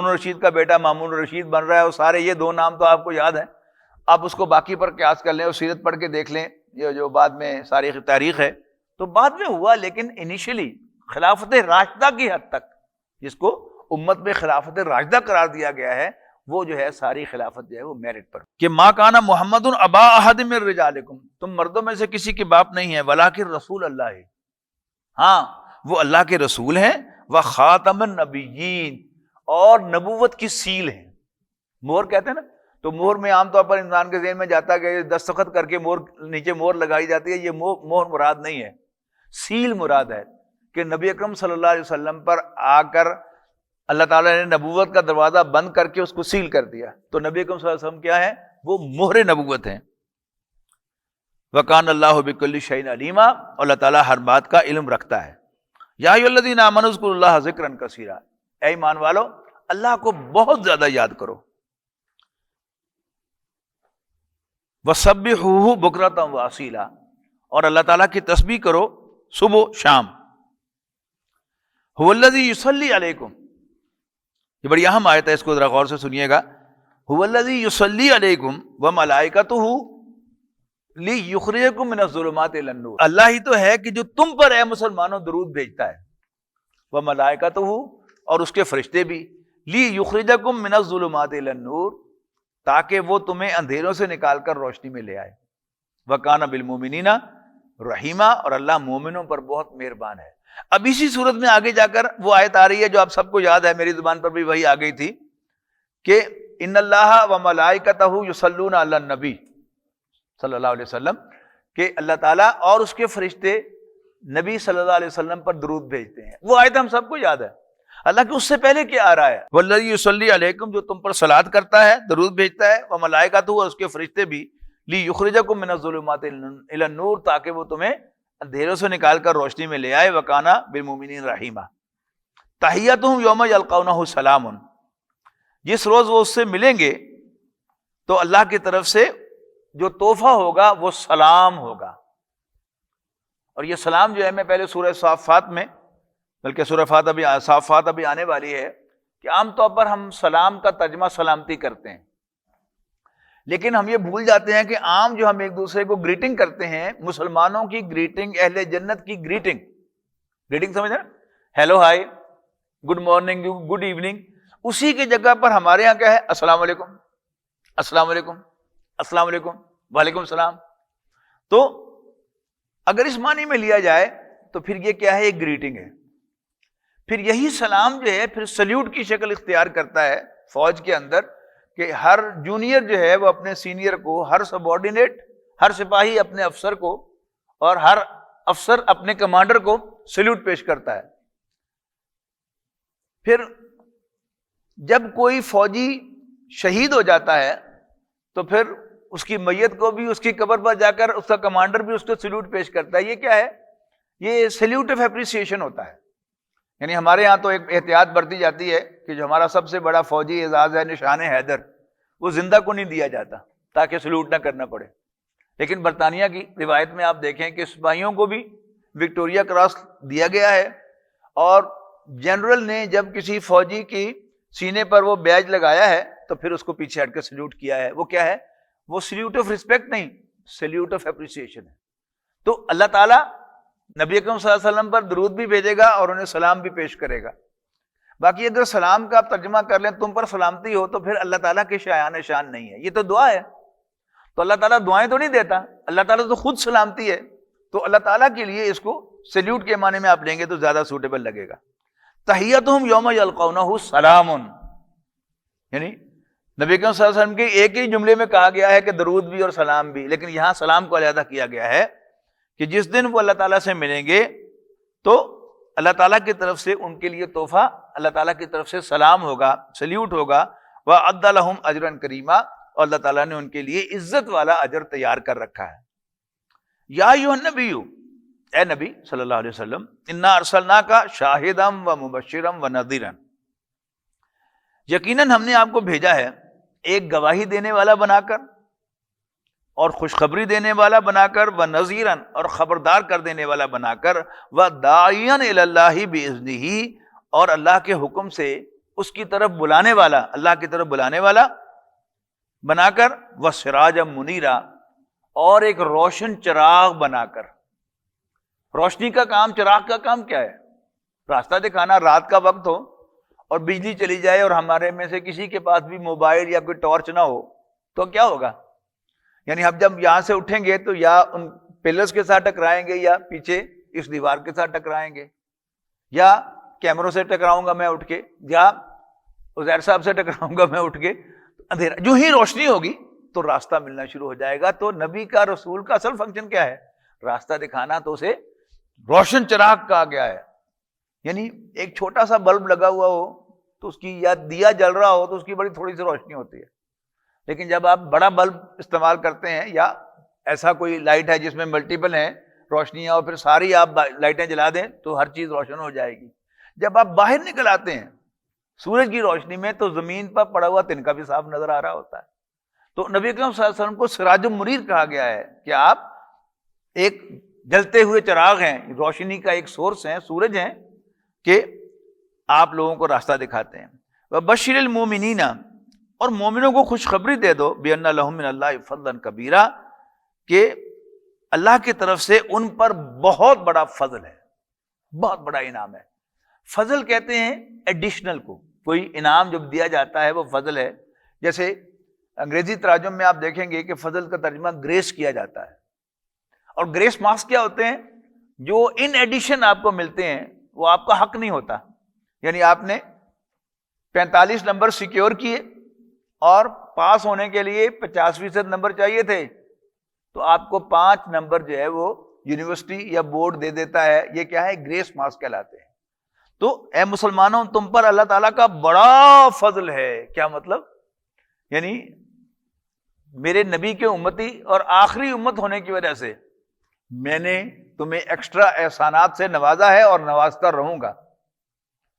S1: رشید کا بیٹا مامون رشید بن رہا ہے، اور سارے یہ دو نام تو آپ کو یاد ہیں. آپ اس کو باقی پر قیاس کر لیں اور سیرت پڑھ کے دیکھ لیں، یہ جو بعد میں تاریخ ہے تو بعد میں ہوا. لیکن انیشلی خلافت راشدہ کی حد تک، جس کو امت میں خلافت راشدہ قرار دیا گیا ہے، وہ جو ہے ساری خلافت جو ہے وہ میرٹ پر کہ ما کان محمد ابا احد من رجالکم، تم مردوں میں سے کسی کے باپ نہیں ہے، ولکن رسول اللہ ہے، ہاں وہ اللہ کے رسول ہیں، وخاتم النبیین، اور نبوت کی سیل ہیں. مہر کہتے ہیں نا، تو مہر میں عام طور پر انسان کے ذہن میں جاتا ہے کہ دستخط کر کے مہر نیچے مہر لگائی جاتی ہے. یہ مہر مراد نہیں ہے، سیل مراد ہے کہ نبی اکرم صلی اللہ علیہ وسلم پر آ کر اللہ تعالیٰ نے نبوت کا دروازہ بند کر کے اس کو سیل کر دیا. تو نبی اکرم صلی اللہ علیہ وسلم کیا ہے؟ وہ مہر نبوت ہیں. وَكَانَ اللَّهُ بِكُلِّ شَيْءٍ عَلِيمًا، اور اللہ تعالیٰ ہر بات کا علم رکھتا ہے. یا ایھا الذین آمنوا اذکروا اللہ ذکرا کثیرا، اے ایمان والو اللہ کو بہت زیادہ یاد کرو. وَسَبِّحُوهُ بُکرۃ وَأَصِیلًا، اور اللہ تعالیٰ کی تسبیح کرو صبح شام. هُوَ الذی یصلی علیکم، یہ بڑی اہم آیت ہے، اس کو ذرا غور سے سنیے گا. هُوَ الذی یصلی علیکم وملائکتہ لیخرجکم من الظلمات الی النور، اللہ ہی تو ہے کہ جو تم پر اے مسلمانوں درود بھیجتا ہے. وملائکتہ، اور اس کے فرشتے بھی، لیخرجکم من الظلمات الی النور، تاکہ وہ تمہیں اندھیروں سے نکال کر روشنی میں لے آئے. وکان بالمؤمنین رحیما، اور اللہ مومنوں پر بہت مہربان ہے. اب اسی صورت میں آگے جا کر وہ آیت آ رہی ہے جو آپ سب کو یاد ہے، میری زبان پر بھی وہی آ گئی تھی کہ ان اللہ وملائکتہ یصلون علی النبی صلی اللہ علیہ وسلم، کہ اللہ تعالیٰ اور اس کے فرشتے نبی صلی اللہ علیہ وسلم پر درود بھیجتے ہیں. وہ آیت ہم سب کو یاد ہے. اللہ کہ اس سے پہلے کیا آ رہا ہے؟ والذی یصلی علیکم، جو تم پر صلات کرتا ہے، درود بھیجتا ہے، وملائکتہ، اور اس کے فرشتے بھی، لیخرجکم من الظلمات الی النور، تاکہ وہ تمہیں اندھیروں سے نکال کر روشنی میں لے آئے. وکان بالمؤمنین رحیما. تحیتہم یوم یلقونہ سلام، جس روز وہ اس سے ملیں گے تو اللہ کی طرف سے جو تحفہ ہوگا وہ سلام ہوگا. اور یہ سلام جو ہے، میں پہلے سورہ صافات میں، بلکہ سورہ صافات ابھی آنے والی ہے، کہ عام طور پر ہم سلام کا ترجمہ سلامتی کرتے ہیں، لیکن ہم یہ بھول جاتے ہیں کہ عام جو ہم ایک دوسرے کو گریٹنگ کرتے ہیں، مسلمانوں کی گریٹنگ، اہل جنت کی گریٹنگ سمجھ رہے ہیں؟ Hello, high, good morning, good evening. اسی کی جگہ پر ہمارے ہاں کیا ہے؟ السلام علیکم، السلام علیکم، السلام علیکم، وعلیکم السلام. تو اگر اس معنی میں لیا جائے تو پھر یہ کیا ہے؟ ایک گریٹنگ ہے. پھر یہی سلام جو ہے پھر سلیوٹ کی شکل اختیار کرتا ہے فوج کے اندر، کہ ہر جونیئر جو ہے وہ اپنے سینئر کو، ہر سبارڈینیٹ، ہر سپاہی اپنے افسر کو، اور ہر افسر اپنے کمانڈر کو سلیوٹ پیش کرتا ہے. پھر جب کوئی فوجی شہید ہو جاتا ہے تو پھر اس کی میت کو بھی اس کی قبر پر جا کر اس کا کمانڈر بھی اس کو سلیوٹ پیش کرتا ہے. یہ کیا ہے؟ یہ سلیوٹ آف اپریسیشن ہوتا ہے. یعنی ہمارے یہاں تو ایک احتیاط برتی جاتی ہے کہ جو ہمارا سب سے بڑا فوجی اعزاز ہے نشان حیدر، وہ زندہ کو نہیں دیا جاتا تاکہ سلیوٹ نہ کرنا پڑے. لیکن برطانیہ کی روایت میں آپ دیکھیں کہ سپاہیوں کو بھی وکٹوریہ کراس دیا گیا ہے، اور جنرل نے جب کسی فوجی کی سینے پر وہ بیج لگایا ہے تو پھر اس کو پیچھے ہٹ کے سلیوٹ کیا ہے. وہ کیا ہے؟ وہ سلیوٹ آف ریسپیکٹ نہیں، سلیوٹ آف اپریسیشن ہے. تو اللہ تعالیٰ نبی اکرم صلی اللہ علیہ وسلم پر درود بھی بھیجے گا اور انہیں سلام بھی پیش کرے گا. باقی اگر سلام کا آپ ترجمہ کر لیں تم پر سلامتی ہو، تو پھر اللہ تعالیٰ کے شایان شان نہیں ہے، یہ تو دعا ہے. تو اللہ تعالیٰ دعائیں تو نہیں دیتا، اللہ تعالیٰ تو خود سلامتی ہے. تو اللہ تعالیٰ کے لیے اس کو سلیوٹ کے معنی میں آپ لیں گے تو زیادہ سوٹیبل لگے گا. تحیتہم یوم یلقونہ سلام، یعنی نبی اکرم صلی اللہ علیہ وسلم کے ایک ہی جملے میں کہا گیا ہے کہ درود بھی اور سلام بھی، لیکن یہاں سلام کو علیحدہ کیا گیا ہے کہ جس دن وہ اللہ تعالیٰ سے ملیں گے تو اللہ تعالیٰ کی طرف سے ان کے لیے تحفہ، اللہ تعالیٰ کی طرف سے سلام ہوگا، سلیوٹ ہوگا. وَأَعَدَّ لَهُمْ أَجْرًا كَرِيمًا، اور اللہ تعالیٰ نے ان کے لیے عزت والا اجر تیار کر رکھا ہے. یا ایھا النبی، اے نبی صلی اللہ علیہ وسلم، انا ارسلناک شاہدا و مبشرا و نذیرا، یقیناً ہم نے آپ کو بھیجا ہے ایک گواہی دینے والا بنا کر اور خوشخبری دینے والا بنا کر، و نذیرا اور خبردار کر دینے والا بنا کر، و داعیا الی اللہ باذنہ اور اللہ کے حکم سے اس کی طرف بلانے والا، اللہ کی طرف بلانے والا بنا کر، و سراجا منیرا اور ایک روشن چراغ بنا کر۔ روشنی کا کام، چراغ کا کام کیا ہے؟ راستہ دکھانا۔ رات کا وقت ہو اور بجلی چلی جائے اور ہمارے میں سے کسی کے پاس بھی موبائل یا کوئی ٹارچ نہ ہو تو کیا ہوگا؟ یعنی ہم جب یہاں سے اٹھیں گے تو یا ان پلرز کے ساتھ ٹکرائیں گے یا پیچھے اس دیوار کے ساتھ ٹکرائیں گے، یا کیمروں سے ٹکراؤں گا میں اٹھ کے، یا عزیر صاحب سے ٹکراؤں گا میں اٹھ کے، اندھیرا۔ جو ہی روشنی ہوگی تو راستہ ملنا شروع ہو جائے گا۔ تو نبی کا، رسول کا اصل فنکشن کیا ہے؟ راستہ دکھانا۔ تو اسے روشن چراغ کہا گیا ہے۔ یعنی ایک چھوٹا سا بلب لگا ہوا ہو تو اس کی، یا دیا جل رہا ہو تو اس کی بڑی تھوڑی سی روشنی ہوتی ہے، لیکن جب آپ بڑا بلب استعمال کرتے ہیں یا ایسا کوئی لائٹ ہے جس میں ملٹیپل ہیں روشنیاں اور پھر ساری آپ لائٹیں جلا دیں تو ہر چیز روشن ہو جائے گی۔ جب آپ باہر نکل آتے ہیں سورج کی روشنی میں تو زمین پر پڑا ہوا تنکا بھی صاف نظر آ رہا ہوتا ہے۔ تو نبی اکرم صلی اللہ علیہ وسلم کو سراج منیر کہا گیا ہے کہ آپ ایک جلتے ہوئے چراغ ہیں، روشنی کا ایک سورس ہیں، سورج ہیں کہ آپ لوگوں کو راستہ دکھاتے ہیں۔ وبشر المومنین اور مومنوں کو خوشخبری دے دو، بان لہم من اللہ فضلا کبیرا کہ اللہ کی طرف سے ان پر بہت بڑا فضل ہے، بہت بڑا انعام ہے۔ فضل کہتے ہیں ایڈیشنل کو، کوئی انعام جب دیا جاتا ہے وہ فضل ہے۔ جیسے انگریزی تراجم میں آپ دیکھیں گے کہ فضل کا ترجمہ گریس کیا جاتا ہے، اور گریس مارکس کیا ہوتے ہیں؟ جو ان ایڈیشن آپ کو ملتے ہیں وہ آپ کا حق نہیں ہوتا۔ یعنی آپ نے 45 نمبر سیکیور کیے اور پاس ہونے کے لیے 50% نمبر چاہیے تھے، تو آپ کو 5 نمبر جو ہے وہ یونیورسٹی یا بورڈ دے دیتا ہے۔ یہ کیا ہے؟ گریس مارکس کہلاتے ہیں۔ تو اے مسلمانوں، تم پر اللہ تعالیٰ کا بڑا فضل ہے۔ کیا مطلب؟ یعنی میرے نبی کے امتی اور آخری امت ہونے کی وجہ سے میں نے تمہیں ایکسٹرا احسانات سے نوازا ہے اور نوازتا رہوں گا۔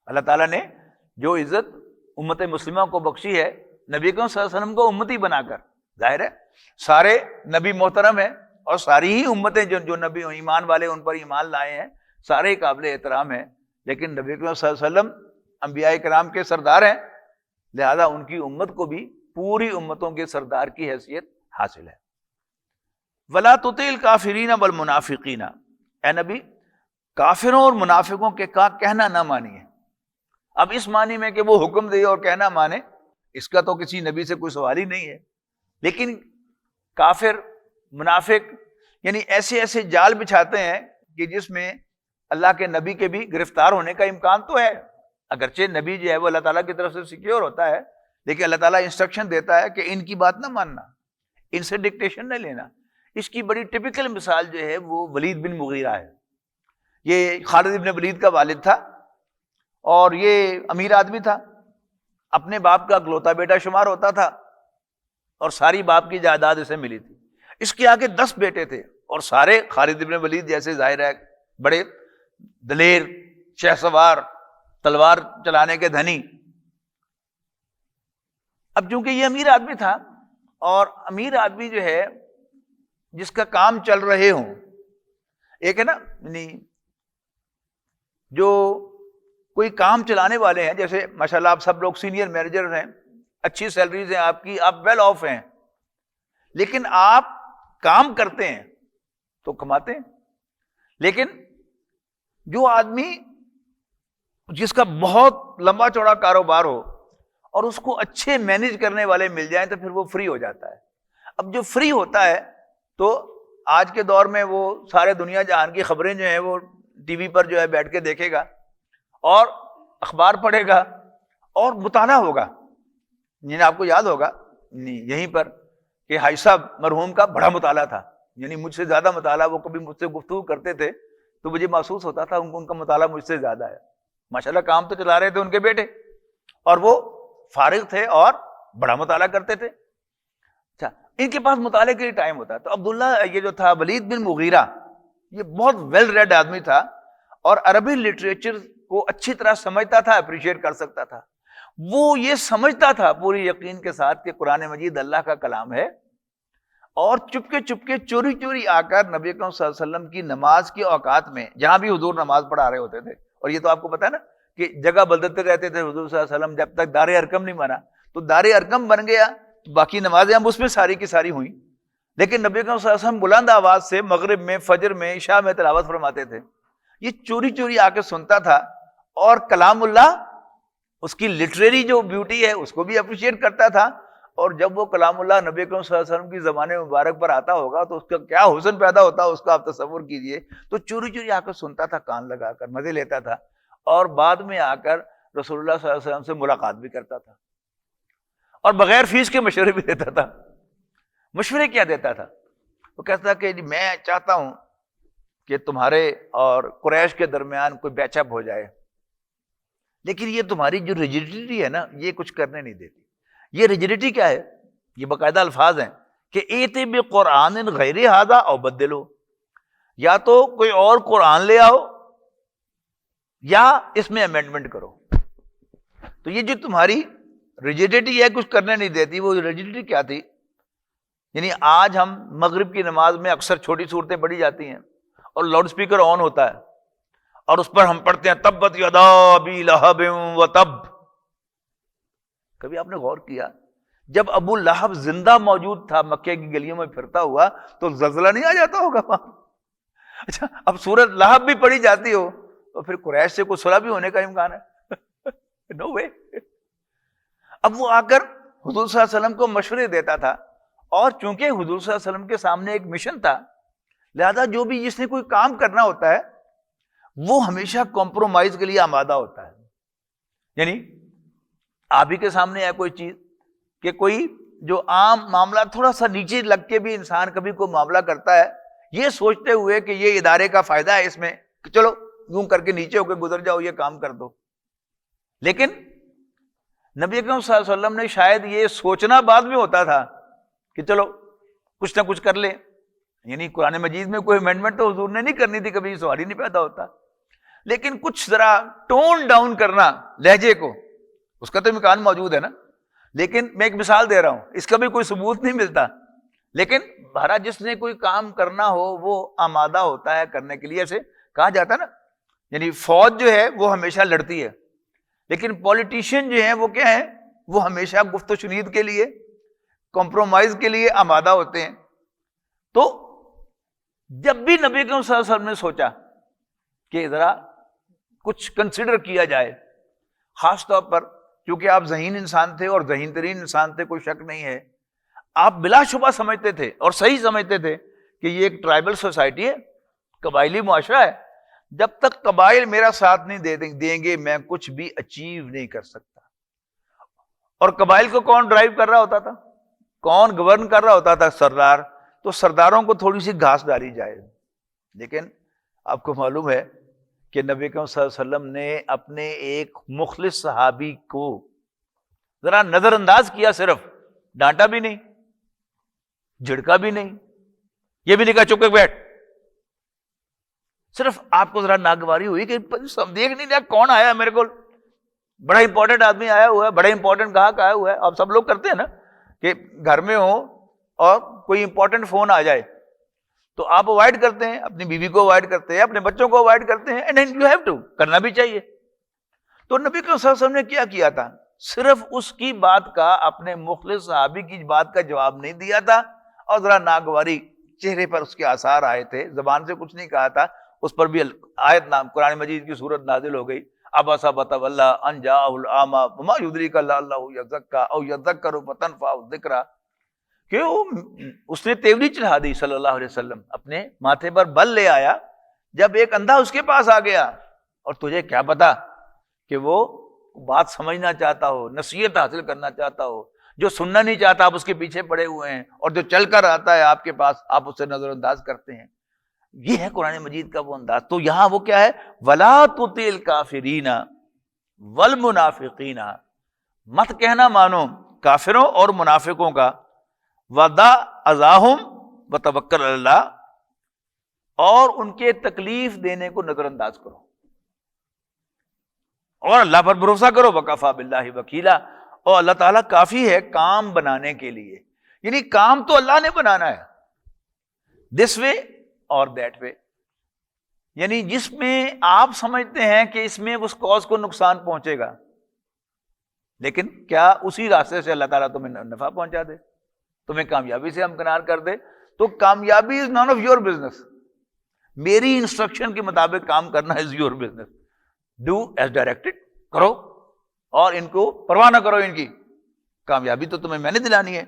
S1: اللہ تعالیٰ نے جو عزت امت مسلمہ کو بخشی ہے نبی اکرم صلی اللہ علیہ وسلم کو امتی بنا کر، ظاہر ہے سارے نبی محترم ہیں اور ساری ہی امتیں جو نبی ایمان والے ان پر ایمان لائے ہیں سارے قابل احترام ہیں، لیکن نبی اکرم صلی اللہ علیہ وسلم انبیاء کرام کے سردار ہیں، لہذا ان کی امت کو بھی پوری امتوں کے سردار کی حیثیت حاصل ہے۔ وَلَا تُطِعِ الْكَافِرِينَ وَالْمُنَافِقِينَ، اے نبی کافروں اور منافقوں کے کا کہنا نہ مانیے۔ اب اس معنی میں کہ وہ حکم دے اور کہنا مانے، اس کا تو کسی نبی سے کوئی سوال ہی نہیں ہے، لیکن کافر منافق یعنی ایسے ایسے جال بچھاتے ہیں کہ جس میں اللہ کے نبی کے بھی گرفتار ہونے کا امکان تو ہے۔ اگرچہ نبی جو ہے وہ اللہ تعالیٰ کی طرف سے سیکیور ہوتا ہے، لیکن اللہ تعالیٰ انسٹرکشن دیتا ہے کہ ان کی بات نہ ماننا، ان سے ڈکٹیشن نہ لینا۔ اس کی بڑی ٹپیکل مثال جو ہے وہ ولید بن مغیرہ ہے۔ یہ خالد بن ولید کا والد تھا اور یہ امیر آدمی تھا، اپنے باپ کا اکلوتا بیٹا شمار ہوتا تھا اور ساری باپ کی جائیداد اسے ملی تھی۔ اس کے آگے 10 بیٹے تھے اور سارے خالد بن ولید جیسے ظاہر ہے بڑے دلیر، شہسوار، تلوار چلانے کے دھنی۔ اب چونکہ یہ امیر آدمی تھا اور امیر آدمی جو ہے جس کا کام چل رہے ہوں، ایک ہے نا یعنی جو کوئی کام چلانے والے ہیں، جیسے ماشاءاللہ آپ سب لوگ سینئر مینیجر ہیں، اچھی سیلریز ہیں آپ کی، آپ ویل آف ہیں، لیکن آپ کام کرتے ہیں تو کماتے ہیں۔ لیکن جو آدمی جس کا بہت لمبا چوڑا کاروبار ہو اور اس کو اچھے مینیج کرنے والے مل جائیں تو پھر وہ فری ہو جاتا ہے۔ اب جو فری ہوتا ہے تو آج کے دور میں وہ سارے دنیا جہان کی خبریں جو ہیں وہ ٹی وی پر جو ہے بیٹھ کے دیکھے گا اور اخبار پڑھے گا اور مطالعہ ہوگا۔ یعنی آپ کو یاد ہوگا یہیں پر کہ حاج صاحب مرحوم کا بڑا مطالعہ تھا، یعنی مجھ سے زیادہ مطالعہ، وہ کبھی مجھ سے گفتگو کرتے تھے تو مجھے محسوس ہوتا تھا ان کا مطالعہ مجھ سے زیادہ ہے۔ ماشاءاللہ کام تو چلا رہے تھے ان کے بیٹے اور وہ فارغ تھے اور بڑا مطالعہ کرتے تھے۔ اچھا، ان کے پاس مطالعے کے لیے ٹائم ہوتا ہے. تو عبداللہ یہ جو تھا ولید بن مغیرہ، یہ بہت ویل ریڈ آدمی تھا اور عربی لٹریچر کو اچھی طرح سمجھتا تھا، اپریشیٹ کر سکتا تھا. وہ یہ سمجھتا تھا پوری یقین کے ساتھ کہ قرآن مجید اللہ کا کلام ہے، اور چپکے چوری چوری آ کر نبی اکرم صلی اللہ علیہ وسلم کی نماز کے اوقات میں، جہاں بھی حضور نماز پڑھا رہے ہوتے تھے، اور یہ تو آپ کو پتا ہے نا کہ جگہ بدلتے رہتے تھے حضور صلی اللہ علیہ وسلم، جب تک دار ارقم نہیں بنا. تو دار ارقم بن گیا تو باقی نمازیں اب اس میں ساری کی ساری ہوئیں. لیکن نبی اکرم صلی اللہ علیہ وسلم بلند آواز سے مغرب میں، فجر میں، عشاء میں تلاوت فرماتے تھے. یہ چوری چوری آ کے سنتا تھا، اور کلام اللہ، اس کی لٹریری جو بیوٹی ہے اس کو بھی اپریشیٹ کرتا تھا. اور جب وہ کلام اللہ نبی اکرم صلی اللہ علیہ وسلم کی زمانے مبارک پر آتا ہوگا تو اس کا کیا حسن پیدا ہوتا ہے، اس کا آپ تصور کیجئے. تو چوری چوری آ کر سنتا تھا، کان لگا کر مزے لیتا تھا، اور بعد میں آ کر رسول اللہ صلی اللہ علیہ وسلم سے ملاقات بھی کرتا تھا، اور بغیر فیس کے مشورے بھی دیتا تھا. مشورے کیا دیتا تھا؟ وہ کہتا تھا کہ میں چاہتا ہوں کہ تمہارے اور قریش کے درمیان کوئی بیچ اپ ہو جائے، لیکن یہ تمہاری جو ریجیڈیٹی ہے نا، یہ کچھ کرنے نہیں دیتی. یہ ریجیڈیٹی کیا ہے؟ یہ باقاعدہ الفاظ ہیں کہ ایت بقرآن غیر ھذا او بدلو، یا تو کوئی اور قرآن لے آؤ یا اس میں امینڈمنٹ کرو. تو یہ جو تمہاری ریجیڈیٹی ہے کچھ کرنے نہیں دیتی، وہ ریجیڈیٹی کیا تھی؟ یعنی آج ہم مغرب کی نماز میں اکثر چھوٹی صورتیں پڑھی جاتی ہیں اور لاؤڈ سپیکر آن ہوتا ہے، اور اس پر ہم پڑھتے ہیں تبت یدا ابی لہب وتب. کبھی آپ نے غور کیا جب ابو لہب زندہ موجود تھا مکے کی گلیوں میں پھرتا ہوا تو زلزلہ نہیں آ جاتا ہوگا وہاں؟ اچھا، اب سورت لہب بھی پڑھی جاتی ہو تو پھر قریش سے کوئی صلح بھی ہونے کا امکان ہے؟ نو وے. اب وہ آ کر حضور صلی اللہ علیہ وسلم کو مشورے دیتا تھا، اور چونکہ حضور صلی اللہ علیہ وسلم کے سامنے ایک مشن تھا، لہذا جو بھی جس نے کوئی کام کرنا ہوتا ہے وہ ہمیشہ کمپرومائز کے لیے آمادہ ہوتا ہے. یعنی آپ ہی کے سامنے ہے کوئی چیز کہ کوئی جو عام معاملہ تھوڑا سا نیچے لگ کے بھی انسان کبھی کوئی معاملہ کرتا ہے یہ سوچتے ہوئے کہ یہ ادارے کا فائدہ ہے اس میں، کہ چلو یوں کر کے نیچے ہو کے گزر جاؤ، یہ کام کر دو. لیکن نبی اکرم صلی اللہ علیہ وسلم نے شاید یہ سوچنا بعد میں ہوتا تھا کہ چلو کچھ نہ کچھ کر لیں. یعنی قرآن مجید میں کوئی امینڈمنٹ تو حضور نے نہیں کرنی تھی، کبھی سوال ہی نہیں پیدا ہوتا. لیکن کچھ ذرا ٹون ڈاؤن کرنا لہجے کو، اس کا تو امکان موجود ہے نا. لیکن میں ایک مثال دے رہا ہوں، اس کا بھی کوئی ثبوت نہیں ملتا، لیکن بہرحال جس نے کوئی کام کرنا ہو وہ آمادہ ہوتا ہے کرنے کے لیے. ایسے کہا جاتا ہے نا، یعنی فوج جو ہے وہ ہمیشہ لڑتی ہے، لیکن پولیٹیشین جو ہیں وہ کیا ہیں؟ وہ ہمیشہ گفت و شنید کے لیے، کمپرومائز کے لیے آمادہ ہوتے ہیں. تو جب بھی نبی اکرم صلی اللہ علیہ وسلم نے سوچا کہ ذرا کچھ کنسیڈر کیا جائے، خاص طور پر کیونکہ آپ ذہین انسان تھے اور ذہین ترین انسان تھے، کوئی شک نہیں ہے، آپ بلا شبہ سمجھتے تھے اور صحیح سمجھتے تھے کہ یہ ایک ٹرائبل سوسائٹی ہے، قبائلی معاشرہ ہے، جب تک قبائل میرا ساتھ نہیں دیں گے میں کچھ بھی اچیو نہیں کر سکتا. اور قبائل کو کون ڈرائیو کر رہا ہوتا تھا؟ کون گورن کر رہا ہوتا تھا؟ سردار. تو سرداروں کو تھوڑی سی گھاس ڈالی جائے. لیکن آپ کو معلوم ہے کہ نبی اکرم صلی اللہ علیہ وسلم نے اپنے ایک مخلص صحابی کو ذرا نظر انداز کیا، صرف ڈانٹا بھی نہیں، جھڑکا بھی نہیں، یہ بھی نہیں کہا چپ کے بیٹھ. صرف آپ کو ذرا ناگواری ہوئی کہ دیکھ نہیں لیا کون آیا میرے کو، بڑا امپورٹنٹ آدمی آیا ہوا ہے، بڑا امپورٹنٹ گاہک آیا ہوا ہے. آپ سب لوگ کرتے ہیں نا کہ گھر میں ہو اور کوئی امپورٹنٹ فون آ جائے تو آپ اوائڈ کرتے ہیں، اپنی بیوی کو اوائڈ کرتے ہیں، اپنے بچوں کو اوائڈ کرتے ہیں، اینڈ یو ہیو ٹو، کرنا بھی چاہیے. تو نبی صلی اللہ علیہ وسلم نے کیا تھا؟ صرف اس کی بات کا، اپنے مخلص صحابی کی بات کا جواب نہیں دیا تھا، اور ذرا ناگواری چہرے پر اس کے آثار آئے تھے، زبان سے کچھ نہیں کہا تھا. اس پر بھی آیت نام قرآن مجید کی صورت نازل ہو گئی، عبس وتولی ان جاءہ الاعمی وما یدریک لعلہ یزکی او یذکر فتنفعہ الذکریٰ. کہ اس نے تیوری چڑھا دی صلی اللہ علیہ وسلم، اپنے ماتھے پر بل لے آیا جب ایک اندھا اس کے پاس آ گیا. اور تجھے کیا پتا کہ وہ بات سمجھنا چاہتا ہو، نصیحت حاصل کرنا چاہتا ہو، جو سننا نہیں چاہتا آپ اس کے پیچھے پڑے ہوئے ہیں، اور جو چل کر آتا ہے آپ کے پاس آپ اسے نظر انداز کرتے ہیں. یہ ہے قرآن مجید کا وہ انداز. تو یہاں وہ کیا ہے؟ وَلَا تُطِعِ الْكَافِرِينَ وَالْمُنَافِقِينَ، مت کہنا مانو کافروں اور منافقوں کا. وَدَعْ أَذَاهُمْ وَتَوَکَّلْ عَلَى اللَّهِ، اور ان کے تکلیف دینے کو نظر انداز کرو اور اللہ پر بھروسہ کرو، وَکَفَىٰ بِاللَّهِ وَکِیلًا، اور اللہ تعالیٰ کافی ہے کام بنانے کے لیے. یعنی کام تو اللہ نے بنانا ہے، دس وے اور دیٹ وے. یعنی جس میں آپ سمجھتے ہیں کہ اس میں اس کاز کو نقصان پہنچے گا، لیکن کیا اسی راستے سے اللہ تعالیٰ تمہیں نفع پہنچا دے، تمہیں کامیابی سے ہمکنار کر دے. تو کامیابی از نان آف یور بزنس. میری انسٹرکشن کے مطابق کام کرنا is your business. Do as directed, کرو، اور ان کو پرواہ نہ کرو، ان کی کامیابی تو تمہیں میں نے دلانی ہے.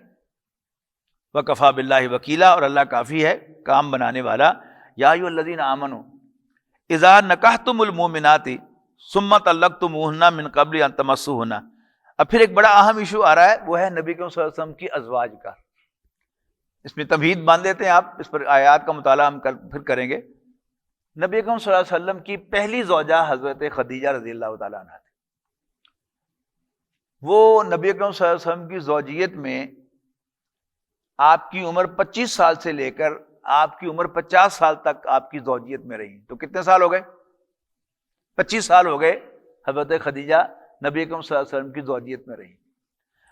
S1: وَكَفَىٰ بِاللَّهِ وَكِيلًا، اور اللہ کافی ہے کام بنانے والا. یا ایھا الذین آمنوا اذا نکحتم المؤمنات ثم طلقتموہن من قبل ان تمسوہن. اب پھر ایک بڑا اہم ایشو آ رہا ہے، وہ ہے نبی کریم صلی اللہ علیہ وسلم کی ازواج کا. اس میں تمہید باندھ دیتے ہیں آپ، اس پر آیات کا مطالعہ ہم پھر کریں گے. نبی کریم صلی اللہ علیہ وسلم کی پہلی زوجہ حضرت خدیجہ رضی اللہ تعالیٰ عنہ تھی. وہ نبی کریم صلی اللہ علیہ وسلم کی زوجیت میں آپ کی عمر 25 سال سے لے کر آپ کی عمر 50 سال تک آپ کی زوجیت میں رہی. تو کتنے سال ہو گئے؟ 25 سال ہو گئے حضرت خدیجہ نبی اکرم صلی اللہ علیہ وسلم کی زوجیت میں رہی.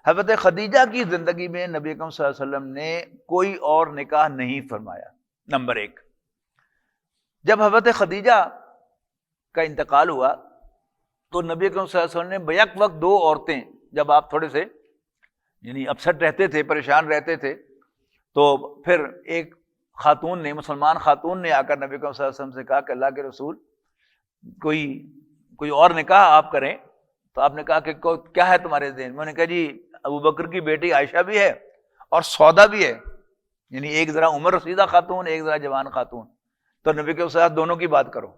S1: حضرت خدیجہ کی زندگی میں نبی اکرم صلی اللہ علیہ وسلم نے کوئی اور نکاح نہیں فرمایا. نمبر ایک، جب حضرت خدیجہ کا انتقال ہوا تو نبی اکرم صلی اللہ علیہ وسلم نے بیک وقت دو عورتیں، جب آپ تھوڑے سے یعنی اپسٹ رہتے تھے، پریشان رہتے تھے، تو پھر ایک خاتون نے، مسلمان خاتون نے آ کر نبی اکرم صلی اللہ علیہ وسلم سے کہا کہ اللہ کے رسول کوئی اور نکاح آپ کریں. تو آپ نے کہا کہ کیا ہے تمہارے ذہن میں؟ انہوں نے کہا جی ابو بکر کی بیٹی عائشہ بھی ہے اور سودا بھی ہے، یعنی ایک ذرا عمر رسیدہ خاتون، ایک ذرا جوان خاتون. تو نبی کے ساتھ دونوں کی بات کرو.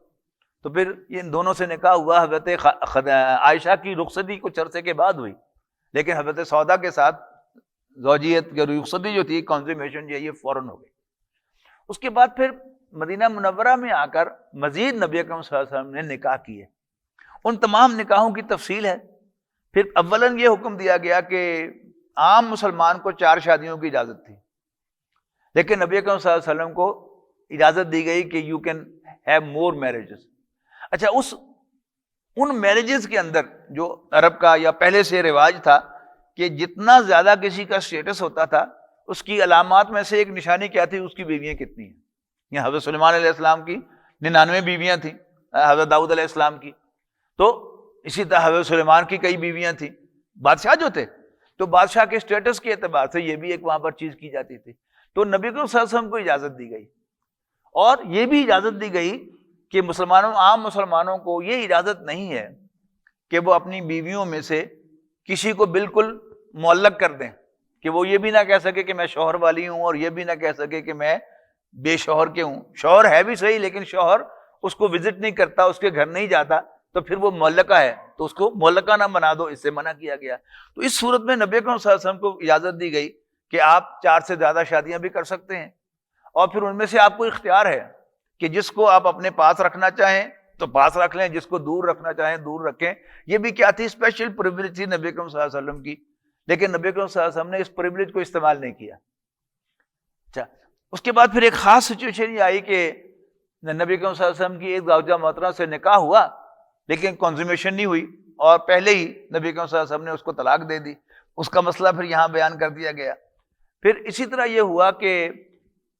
S1: تو پھر ان دونوں سے نکاح ہوا. حضرت عائشہ کی رخصتی کچھ عرصے کے بعد ہوئی، لیکن حضرت سودا کے ساتھ زوجیت کی رخصتی جو تھی، کنزیومیشن جو ہے، یہ فوراً ہو گئی. اس کے بعد پھر مدینہ منورہ میں آ کر مزید نبی اکرم صلی اللہ علیہ وسلم نے نکاح کیے. ان تمام نکاحوں کی تفصیل ہے. پھر اولاً یہ حکم دیا گیا کہ عام مسلمان کو 4 شادیوں کی اجازت تھی، لیکن نبی اکرم صلی اللہ علیہ وسلم کو اجازت دی گئی کہ you can have more marriages. اچھا، ان میرجز کے اندر جو عرب کا یا پہلے سے رواج تھا کہ جتنا زیادہ کسی کا اسٹیٹس ہوتا تھا، اس کی علامات میں سے ایک نشانی کیا تھی؟ اس کی بیویاں کتنی ہیں. یہ حضرت سلیمان علیہ السلام کی 99 بیویاں تھیں، حضرت داؤد علیہ السلام کی. تو اسی طرح حضرت سلیمان کی کئی بیویاں تھیں. بادشاہ جو تھے تو بادشاہ کے اسٹیٹس کے اعتبار سے یہ بھی ایک وہاں پر چیز کی جاتی تھی. تو نبی صلی اللہ علیہ وسلم کو اجازت دی گئی، اور یہ بھی اجازت دی گئی کہ عام مسلمانوں کو یہ اجازت نہیں ہے کہ وہ اپنی بیویوں میں سے کسی کو بالکل معلق کر دیں، کہ وہ یہ بھی نہ کہہ سکے کہ میں شوہر والی ہوں، اور یہ بھی نہ کہہ سکے کہ میں بے شوہر کے ہوں. شوہر ہے بھی صحیح، لیکن شوہر اس کو وزٹ نہیں کرتا، اس کے گھر نہیں جاتا، تو پھر وہ معلقہ ہے، تو اس کو معلقہ نہ بنا دو، اس سے منع کیا گیا. تو اس صورت میں نبی اکرم صلی اللہ علیہ وسلم کو اجازت دی گئی کہ آپ 4 سے زیادہ شادیاں بھی کر سکتے ہیں، اور پھر ان میں سے آپ کو اختیار ہے کہ جس کو آپ اپنے پاس رکھنا چاہیں تو پاس رکھ لیں، جس کو دور رکھنا چاہیں دور رکھیں. یہ بھی کیا تھی؟ اسپیشل پریویلیج تھی نبی اکرم صلی اللہ علیہ وسلم کی، لیکن نبی اکرم صلی اللہ علیہ وسلم نے اس پریویلیج کو استعمال نہیں کیا. اچھا، اس کے بعد پھر ایک خاص سچویشن یہ آئی کہ نبی اکرم صلی اللہ علیہ وسلم کی ایک زوجہ محترمہ سے نکاح ہوا، لیکن کنزومیشن نہیں ہوئی، اور پہلے ہی نبی اکرم صلی اللہ علیہ وسلم نے اس کو طلاق دے دی. اس کا مسئلہ پھر یہاں بیان کر دیا گیا. پھر اسی طرح یہ ہوا کہ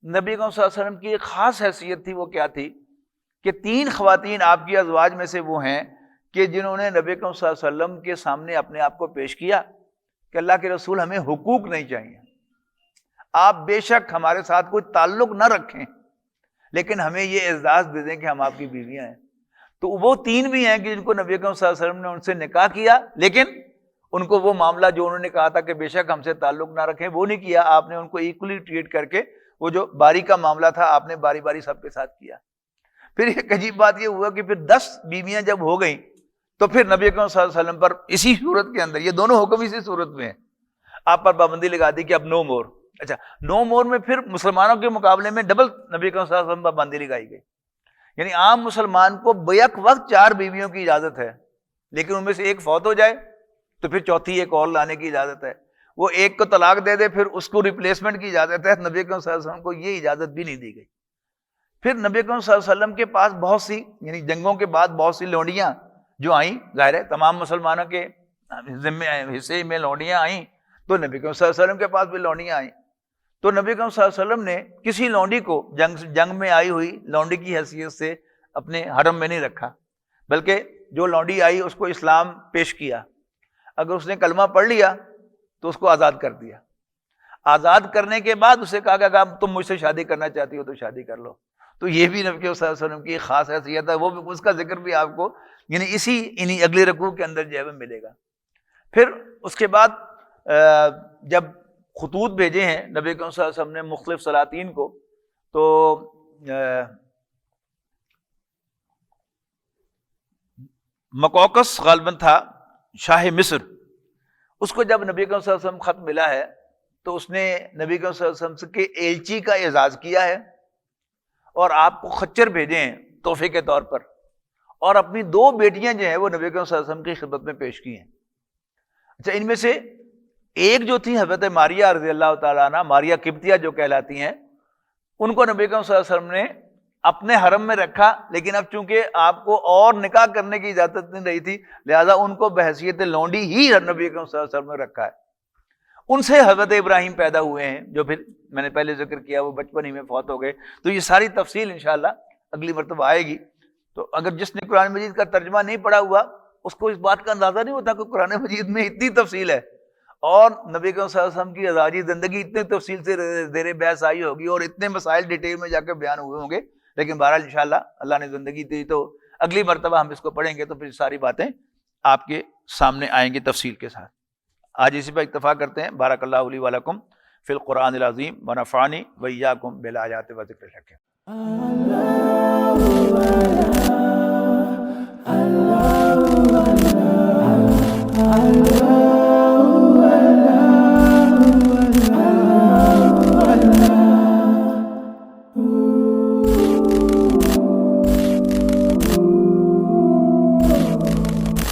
S1: نبی اکرم صلی اللہ علیہ وسلم کی ایک خاص حیثیت تھی. وہ کیا تھی کہ 3 خواتین آپ کی ازواج میں سے وہ ہیں کہ جنہوں نے نبی اکرم صلی اللہ علیہ وسلم کے سامنے اپنے آپ کو پیش کیا کہ اللہ کے رسول، ہمیں حقوق نہیں چاہیے، آپ بے شک ہمارے ساتھ کوئی تعلق نہ رکھیں، لیکن ہمیں یہ اعزاز دے دیں کہ ہم آپ کی بیویاں ہیں. تو وہ 3 بھی ہیں کہ جن کو نبی اکرم صلی اللہ علیہ وسلم نے ان سے نکاح کیا، لیکن ان کو وہ معاملہ جو انہوں نے کہا تھا کہ بے شک ہم سے تعلق نہ رکھیں، وہ نہیں کیا. آپ نے ان کو ایکولی ٹریٹ کر کے وہ جو باری کا معاملہ تھا آپ نے باری باری سب کے ساتھ کیا. پھر ایک عجیب بات یہ ہوا کہ پھر 10 بیویاں جب ہو گئیں تو پھر نبی اکرم صلی اللہ علیہ وسلم پر اسی صورت کے اندر، یہ دونوں حکم اسی صورت میں ہیں، آپ پر پابندی لگا دی کہ اب نو مور. اچھا، نو مور میں پھر مسلمانوں کے مقابلے میں ڈبل نبی اکرم صلی اللہ علیہ وسلم پر پابندی لگائی گئی. یعنی عام مسلمان کو بیک وقت 4 بیویوں کی اجازت ہے، لیکن ان میں سے ایک فوت ہو جائے تو پھر چوتھی ایک اور لانے کی اجازت ہے. وہ ایک کو طلاق دے دے پھر اس کو ریپلیسمنٹ کی اجازت ہے، نبی اکرم صلی اللہ علیہ وسلم کو یہ اجازت بھی نہیں دی گئی۔ پھر نبی اکرم صلی اللہ علیہ وسلم کے پاس بہت سی یعنی جنگوں کے بعد بہت سی لونڈیاں جو آئیں، ظاہر ہے تمام مسلمانوں کے حصے میں لونڈیاں آئیں، تو نبی اکرم صلی اللہ علیہ وسلم کے پاس بھی لونڈیاں آئیں۔ تو نبی اکرم صلی اللہ علیہ وسلم نے کسی لونڈی کو جنگ میں آئی ہوئی لونڈی کی حیثیت سے اپنے حرم میں نہیں رکھا، بلکہ جو لونڈی آئی اس کو اسلام پیش کیا، اگر اس نے کلمہ پڑھ لیا تو اس کو آزاد کر دیا، آزاد کرنے کے بعد اسے کہا کہ اگر تم مجھ سے شادی کرنا چاہتی ہو تو شادی کر لو۔ تو یہ بھی نبی صلی اللہ علیہ وسلم کی ایک خاص حیثیت ہے، وہ بھی اس کا ذکر بھی آپ کو یعنی اسی اگلی رکوع کے اندر جو ہے ملے گا۔ پھر اس کے بعد جب خطوط بھیجے ہیں نبی صلی اللہ علیہ وسلم نے مختلف سلاطین کو، تو مقوقس غالباً تھا شاہ مصر، اس کو جب نبی صلی اللہ علیہ وسلم خط ملا ہے تو اس نے نبی صلی اللہ علیہ وسلم کے ایلچی کا اعزاز کیا ہے اور آپ کو خچر بھیجے ہیں تحفے کے طور پر، اور اپنی 2 بیٹیاں جو ہیں وہ نبی صلی اللہ علیہ وسلم کی خدمت میں پیش کی ہیں۔ اچھا، ان میں سے ایک جو تھی حضرت ماریہ رضی اللہ تعالیٰ عنہ، ماریہ قبطیہ جو کہلاتی ہیں، ان کو نبی صلی اللہ علیہ وسلم نے اپنے حرم میں رکھا، لیکن اب چونکہ آپ کو اور نکاح کرنے کی اجازت نہیں رہی تھی لہذا ان کو بحیثیت لونڈی ہی نبی صلی اللہ علیہ وسلم نے رکھا ہے۔ ان سے حضرت ابراہیم پیدا ہوئے ہیں جو پھر میں نے پہلے ذکر کیا وہ بچپن ہی میں فوت ہو گئے۔ تو یہ ساری تفصیل انشاءاللہ اگلی مرتبہ آئے گی۔ تو اگر جس نے قرآن مجید کا ترجمہ نہیں پڑھا ہوا اس کو اس بات کا اندازہ نہیں ہوتا کہ قرآن مجید میں اتنی تفصیل ہے، اور نبی صلی اللہ علیہ وسلم کی ازواجی زندگی اتنے تفصیل سے زیر بحث آئی ہوگی اور اتنے مسائل ڈیٹیل میں جا کے بیان ہوئے ہوں گے، لیکن بہرحال انشاءاللہ اللہ نے زندگی دی تو اگلی مرتبہ ہم اس کو پڑھیں گے تو پھر ساری باتیں آپ کے سامنے آئیں گی تفصیل کے ساتھ۔ آج اسی پر اکتفا کرتے ہیں۔ بارک اللہ لی ولکم فی القرآن العظیم ونفعنی وإیاکم بالآیات و ذکر الحکیم۔